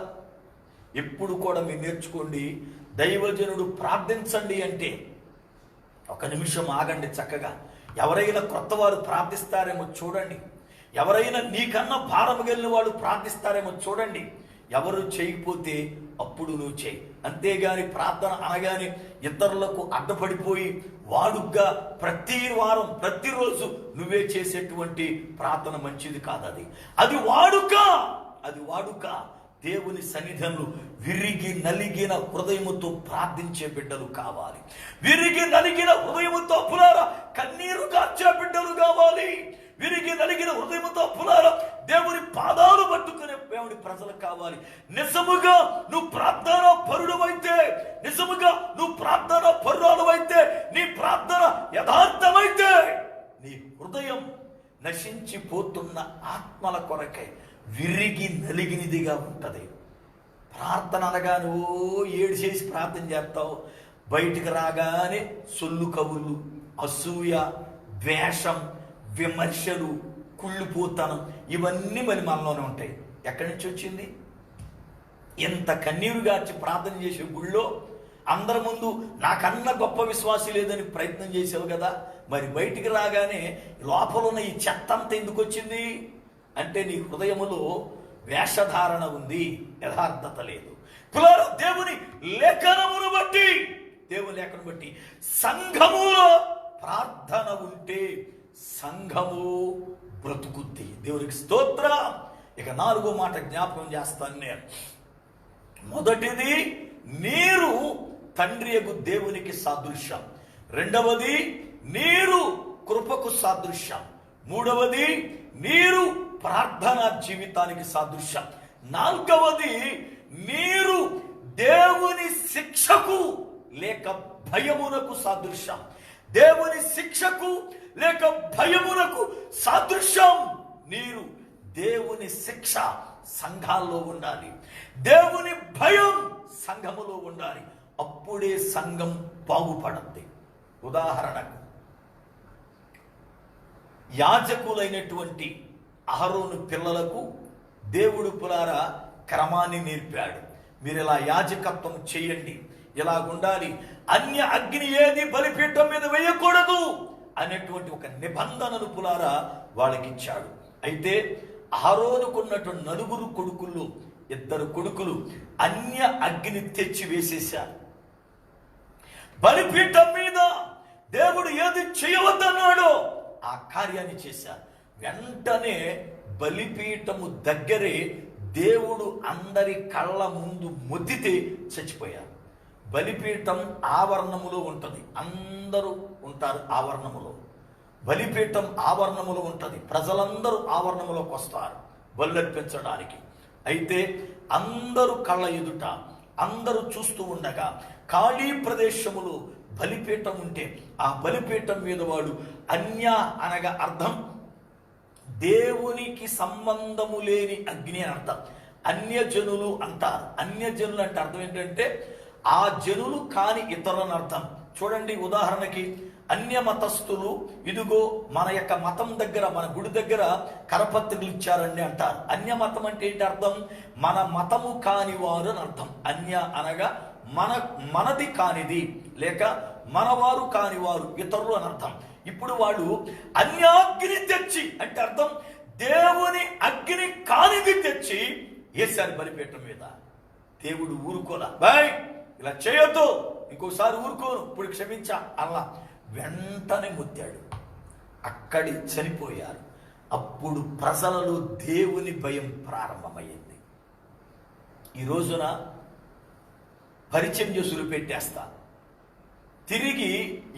ఎప్పుడు కూడా మీరు నేర్చుకోండి, దైవజనుడు ప్రార్థించండి అంటే ఒక నిమిషం ఆగండి చక్కగా. ఎవరైనా కొత్త వారు ప్రార్థిస్తారేమో చూడండి, ఎవరైనా నీకన్నా భారం కలిగిన వాళ్ళు ప్రార్థిస్తారేమో చూడండి. ఎవరు చేయకపోతే అప్పుడు నువ్వు చేయి. అంతేగాని ప్రార్థన అనగానే ఇతరులకు అడ్డపడిపోయి వాడుగ్గా ప్రతి వారం ప్రతిరోజు నువ్వే చేసేటువంటి ప్రార్థన మంచిది కాదు. అది వాడుక. దేవుని సన్నిధిలో విరిగి నలిగిన హృదయముతో ప్రార్థించే బిడ్డలు కావాలి. విరిగి నలిగిన హృదయముతో పులారా కన్నీరు కార్చే బిడ్డలు కావాలి. విరిగి నలిగిన హృదయముతో పులారా దేవుని పాదాలు పట్టుకునే దేవుని ప్రజలు కావాలి. నిజముగా నువ్వు ప్రార్థన పరుడవైతే, నిజముగా నువ్వు ప్రార్థన పరురాలువైతే, నీ ప్రార్థన యథార్థమైతే నీ హృదయం నశించిపోతున్న ఆత్మల కొరకై విరిగి నలిగినదిగా ఉంటుంది. ప్రార్థన అనగా నువ్వు ఏడు చేసి ప్రార్థన చేస్తావు, బయటికి రాగానే సొల్లు కబుర్లు, అసూయ, ద్వేషం, విమర్శలు, కుళ్ళిపోతనం ఇవన్నీ మరి మనలోనే ఉంటాయి. ఎక్కడి నుంచి వచ్చింది? ఎంత కన్నీరు గార్చి ప్రార్థన చేసే గుళ్ళో అందరి ముందు నాకన్నా గొప్ప విశ్వాసి లేదని ప్రయత్నం చేసావు కదా, మరి బయటికి రాగానే లోపల ఉన్న ఈ చెత్త అంతా ఎందుకు వచ్చింది అంటే నీ హృదయములో వేషధారణ ఉంది, యథార్థత లేదు. పులారు దేవుని లేఖనమును బట్టి సంఘములో ప్రార్థన ఉంటే సంఘము బ్రతుకుద్ది. దేవునికి స్తోత్రం. ఇక 4వ మాట జ్ఞాపకం చేస్తాను నేను. మొదటిది, నీరు తండ్రియగు దేవునికి సాదృశ్యం. రెండవది, నీరు కృపకు సాదృశ్యం. మూడవది, నీరు ప్రార్థనా జీవితానికి సాదృశ్యం. 4వది, నీరు దేవుని శిక్షకు లేక భయమునకు సాదృశ్యం. దేవుని శిక్షకు లేక భయమునకు సాదృశ్యం నీరు. దేవుని శిక్ష సంఘాల్లో ఉండాలి, దేవుని భయం సంఘములో ఉండాలి. అప్పుడే సంఘం బాగుపడుద్ది. ఉదాహరణకు యాజకులైనటువంటి అహరోను పిల్లలకు దేవుడు పులారా క్రమాన్ని నేర్పాడు. మీరు ఇలా యాజకత్వం చేయండి, ఇలా ఉండాలి, అన్య అగ్ని ఏది బలిపీఠం మీద వేయకూడదు అనేటువంటి ఒక నిబంధనను పులారా వాళ్ళకిచ్చాడు. అయితే అహరోనుకున్నటువంటి 4 కొడుకుల్లో 2 కొడుకులు అన్య అగ్ని తెచ్చి వేసేశారు. బలిపీఠం మీద దేవుడు ఏది చేయవద్దన్నాడో ఆ కార్యాన్ని చేశారు. వెంటనే బలిపీఠము దగ్గరే దేవుడు అందరి కళ్ళ ముందు మొద్దితే చచ్చిపోయారు. బలిపీఠం ఆవరణములో ఉంటుంది, అందరూ ఉంటారు ఆవరణములో. బలిపీఠం ఆవరణములో ఉంటుంది, ప్రజలందరూ ఆవరణములోకి వస్తారు బలులర్పించడానికి. అయితే అందరూ కళ్ళ ఎదుట అందరూ చూస్తూ ఉండగా ఖాళీ ప్రదేశములో బలిపీఠం ఉంటే ఆ బలిపీఠం మీద వాడు అన్య అనగా అర్థం దేవునికి సంబంధము లేని అగ్ని అని అర్థం. అన్యజనులు అంటారు. అన్యజనులు అంటే అర్థం ఏంటంటే ఆ జనులు కాని ఇతరులని అర్థం. చూడండి, ఉదాహరణకి అన్య మతస్థులు ఇదిగో మన యొక్క మతం దగ్గర, మన గుడి దగ్గర కరపత్రికలు ఇచ్చారండి అంటారు. అన్య మతం అంటే ఏంటి అర్థం? మన మతము కానివారు అని అర్థం. అన్య అనగా మనది కానిది, లేక మనవారు కానివారు, ఇతరులు అని అర్థం. ఇప్పుడు వాడు అన్యాగ్ని తెచ్చి అంటే అర్థం దేవుని అగ్ని కానిది తెచ్చి వేశారు బలిపీఠం మీద. దేవుడు ఊరుకోలా, బాయ్ ఇలా చేయొద్దు, ఇంకోసారి ఊరుకోను, ఇప్పుడు క్షమించా అలా వెంటనే ముత్తాడు. అక్కడి చనిపోయారు. అప్పుడు ప్రజలలో దేవుని భయం ప్రారంభమైంది. ఈ రోజున పరిచయం చేసులు పెట్టేస్తా. తిరిగి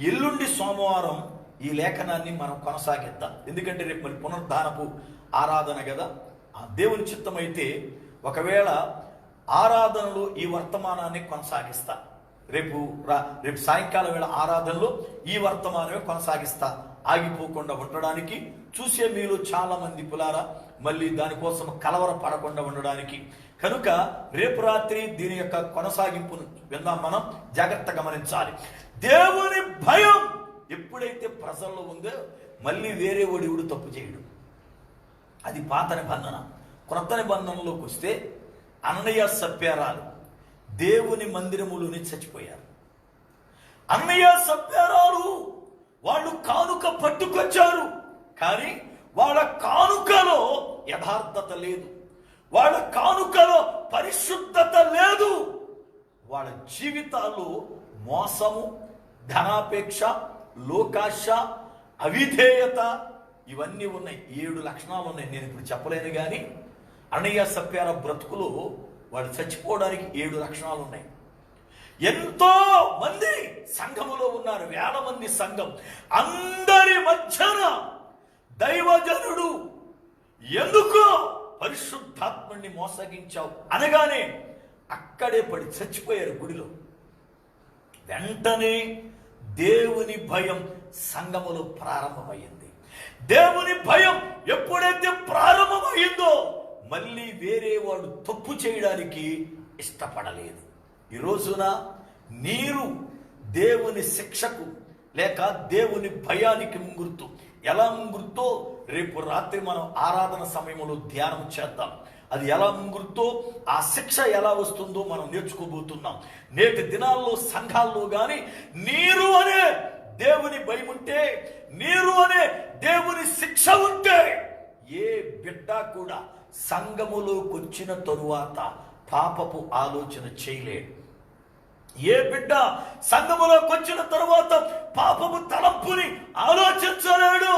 ఎల్లుండి సోమవారం ఈ లేఖనాన్ని మనం కొనసాగిద్దాం. ఎందుకంటే రేపు మరి పునరుద్ధానపు ఆరాధన కదా. ఆ దేవుని చిత్తమైతే ఒకవేళ ఆరాధనలో ఈ వర్తమానాన్ని కొనసాగిస్తా. రేపు సాయంకాలం వేళ ఆరాధనలో ఈ వర్తమానమే కొనసాగిస్తా, ఆగిపోకుండా ఉండడానికి. చూసే మీలో చాలా మంది పులారా మళ్ళీ దానికోసం కలవర పడకుండా ఉండడానికి. కనుక రేపు రాత్రి దీని యొక్క కొనసాగింపును విందాం. మనం జాగ్రత్తగా గమనించాలి. దేవుని భయం ఎప్పుడైతే ప్రజల్లో ఉందో మళ్ళీ వేరే ఒడివుడు తప్పు చేయడు. అది పాత నిబంధన. క్రొత్త నిబంధనలోకి వస్తే అన్నయ్య సప్యారాలు దేవుని మందిరములోని చచ్చిపోయారు. అన్నయ్య సప్యారాలు వాళ్ళు కానుక పట్టుకొచ్చారు, కానీ వాళ్ళ కానుకలో యథార్థత లేదు, వాళ్ళ కానుకలో పరిశుద్ధత లేదు. వాళ్ళ జీవితాల్లో మోసము, ధనాపేక్ష, లోకాశ, అవిధేయత ఇవన్నీ ఉన్నాయి. 7 లక్షణాలు ఉన్నాయి. నేను ఇప్పుడు చెప్పలేను, కానీ అన్నయ్య సప్యార బ్రతుకులో వాళ్ళు చచ్చిపోవడానికి 7 లక్షణాలు ఉన్నాయి. ఎంతో మంది సంఘములో ఉన్నారు, వేల మంది సంఘం. అందరి మధ్యన దైవజనుడు ఎందుకో పరిశుద్ధాత్మని మోసగించావు అనగానే అక్కడే పడి చచ్చిపోయారు గుడిలో. వెంటనే దేవుని భయం సంఘములో ప్రారంభమైంది. దేవుని భయం ఎప్పుడైతే ప్రారంభమైందో మళ్ళీ వేరే వాడు తప్పు చేయడానికి ఇష్టపడలేదు. ఈ రోజున నీరు దేవుని శిక్షకు లేక దేవుని భయానికి ముంగుర్తు. ఎలా ముంగుర్తో రేపు రాత్రి మనం ఆరాధన సమయంలో ధ్యానం చేద్దాం. అది ఎలా ముంగుర్తో, ఆ శిక్ష ఎలా వస్తుందో మనం నేర్చుకోబోతున్నాం. నేటి దినాల్లో సంఘాల్లో కానీ నీరు అనే దేవుని భయం ఉంటే, నీరు అనే దేవుని శిక్ష ఉంటే ఏ బిడ్డ కూడా సంఘములోకి వచ్చిన తరువాత పాపపు ఆలోచన చేయలేడు. ఏ బిడ్డ సంఘములోకి వచ్చిన తరువాత పాపము తలంపుని ఆలోచించలేడు.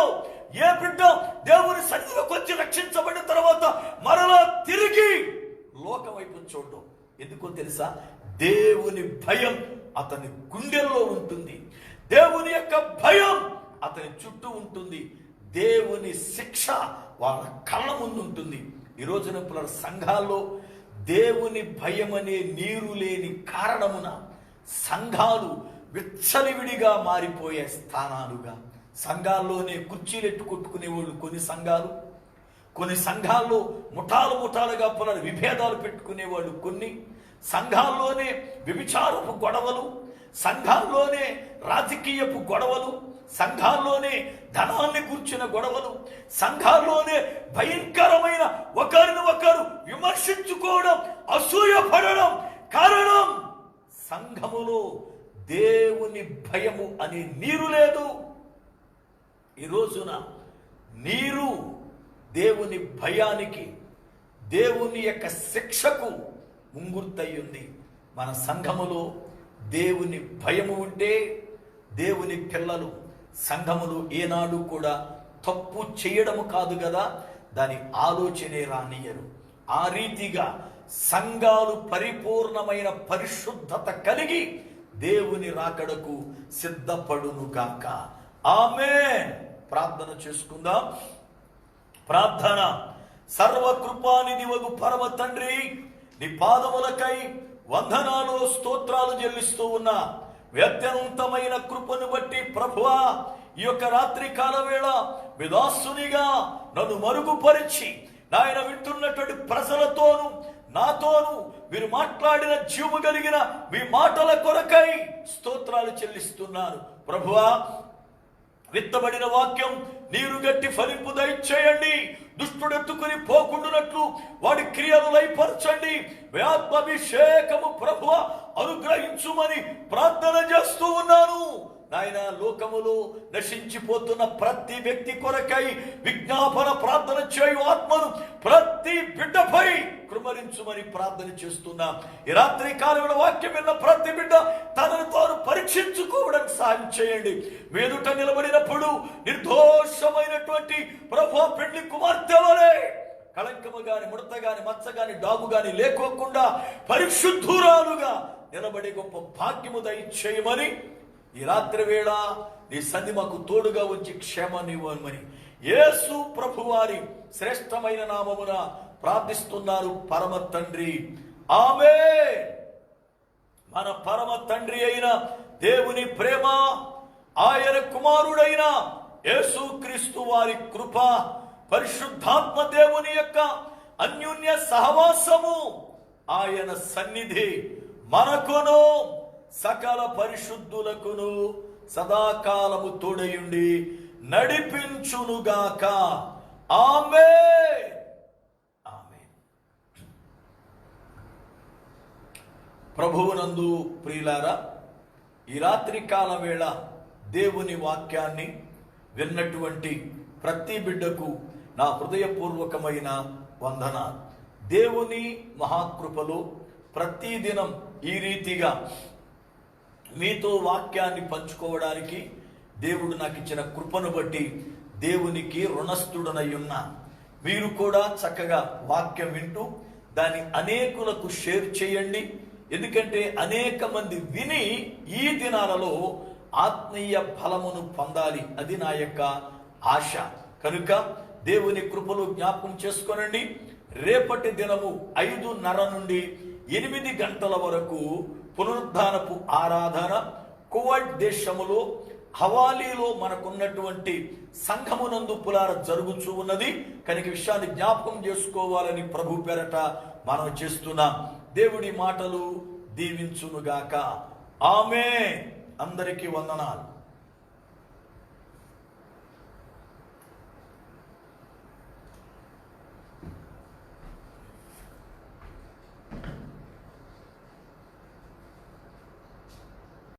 ఏ బిడ్డ దేవుని సన్నిధిలోకి వచ్చి రక్షించబడిన తర్వాత మరలా తిరిగి లోకం వైపు చూడడం. ఎందుకో తెలుసా? దేవుని భయం అతని గుండెల్లో ఉంటుంది, దేవుని యొక్క భయం అతని చుట్టూ ఉంటుంది, దేవుని శిక్ష వాళ్ళ కళ్ళ ముందు ఉంటుంది. ఈ రోజున పిల్లల సంఘాల్లో దేవుని భయం అనే నీరు లేని కారణమున సంఘాలు విచ్చలివిడిగా మారిపోయే స్థానాలుగా, సంఘాల్లోనే కుర్చీలు ఎట్టు కొట్టుకునేవాళ్ళు కొన్ని సంఘాల్లో ముఠాలుగా పిల్లలు విభేదాలు పెట్టుకునేవాళ్ళు, కొన్ని సంఘాల్లోనే వ్యభిచారపు గొడవలు, సంఘాల్లోనే రాజకీయపు గొడవలు, సంఘాల్లోనే ధనాన్ని కూర్చిన గొడవలు, సంఘాల్లోనే భయంకరమైన ఒకరిని ఒకరు విమర్శించుకోవడం, అసూయపడడం. కారణం సంఘములో దేవుని భయము అనే నీరు లేదు. ఈ రోజున నీరు దేవుని భయానికి, దేవుని యొక్క శిక్షకు ముంగుర్తయ్యింది. మన సంఘములో దేవుని భయము ఉంటే దేవుని పిల్లలు సంఘములు ఏనాడు కూడా తప్పు చేయడము కాదు కదా, దాని ఆలోచనే రానియరు. ఆ రీతిగా సంఘాలు పరిపూర్ణమైన పరిశుద్ధత కలిగి దేవుని రాకడకు సిద్ధపడునుగాక. ఆమేన్. ప్రార్థన చేసుకుందాం. ప్రార్థన. సర్వకృపానిధివగు పరమ తండ్రి, నీ పాదములకై వందనాలు స్తోత్రాలు చెల్లిస్తూ ఉన్నా. అత్యంతమైన కృపను బట్టి ప్రభువా, ఈ యొక్క రాత్రి కాల వేళ విదాసునిగా నన్ను మరుగుపరిచి నాయన వింటున్నటువంటి ప్రజలతోనూ నాతోనూ మీరు మాట్లాడిన జీవము కలిగిన మీ మాటల కొరకై స్తోత్రాలు చెల్లిస్తున్నాను. ప్రభువా, విత్తబడిన వాక్యం నీరు గట్టి ఫలింపు దయచేయండి. దుష్టుడెత్తుకుని పోకుండునట్లు వాడి క్రియలు లయపరచండి. ఆత్మాభిషేకము ప్రభువా అనుగ్రహించుమని ప్రార్థన చేస్తూ ఉన్నాను. నాయన, లోకములో నశించిపోతున్న ప్రతి వ్యక్తి కొరకై విజ్ఞాపన ప్రార్థన చేయు ఆత్మను ప్రతి బిడ్డపై కృమరించుమని ప్రార్థన చేస్తున్నా. ఈ రాత్రి కాలంలో వాక్యం విన్న ప్రతి బిడ్డ తనను తాను పరీక్షించుకోవడానికి సాయం చేయండి. మీదుట నిలబడినప్పుడు నిర్దోషమైనటువంటి ప్రభు పెళ్లి కుమార్తె వలె కళంకము గాని, ముడత గాని, మచ్చ గాని, డాగు గాని లేకోకుండా పరిశుద్ధురాలుగా నిలబడి గొప్ప భాగ్యము దయచేయమని ఈ రాత్రి వేళ నీ సన్నిధి మాకు తోడుగా వచ్చి క్షేమాన్ని ఇవ్వమని యేసు ప్రభువారి శ్రేష్టమైన నామమున ప్రార్థిస్తున్నారు పరమ తండ్రి. ఆమేన్. మన పరమ తండ్రి అయిన దేవుని ప్రేమ, ఆయన కుమారుడైన యేసుక్రీస్తు వారి కృప, పరిశుద్ధాత్మ దేవుని యొక్క అన్యోన్య సహవాసము, ఆయన సన్నిధి మనకును సకల పరిశుద్ధులకును సదాకాలము తోడయుండి నడిపించునుగాక. ఆమేన్. ఆమేన్. ప్రభువునందు ప్రియులారా, ఈ రాత్రి కాల వేళ దేవుని వాక్యాన్ని విన్నటువంటి ప్రతి బిడ్డకు నా హృదయపూర్వకమైన వందనాలు. దేవుని మహాకృపలో ప్రతిదినం ఈ రీతిగా మీతో వాక్యాన్ని పంచుకోవడానికి దేవుడు నాకు ఇచ్చిన కృపను బట్టి దేవునికి రుణస్థుడనై ఉన్నా. మీరు కూడా చక్కగా వాక్యం వింటూ దాన్ని అనేకులకు షేర్ చేయండి. ఎందుకంటే అనేక మంది విని ఈ దినాలలో ఆత్మీయ బలమును పొందాలి. అది నా యొక్క ఆశ. కనుక దేవుని కృపలు జ్ఞాపకం చేసుకోనండి. రేపటి దినము 5:30 నుండి 8 గంటల వరకు పునరుద్ధానపు ఆరాధన కువైట్ దేశములో హవాలీలో మనకున్నటువంటి సంఘమునందు పులార జరుగుచూ ఉన్నది. కనుక విషయాన్ని జ్ఞాపకం చేసుకోవాలని ప్రభు పేరట మనం చేస్తున్నాం. దేవుడి మాటలు దీవించునుగాక. ఆమేన్. అందరికీ వందనాలు.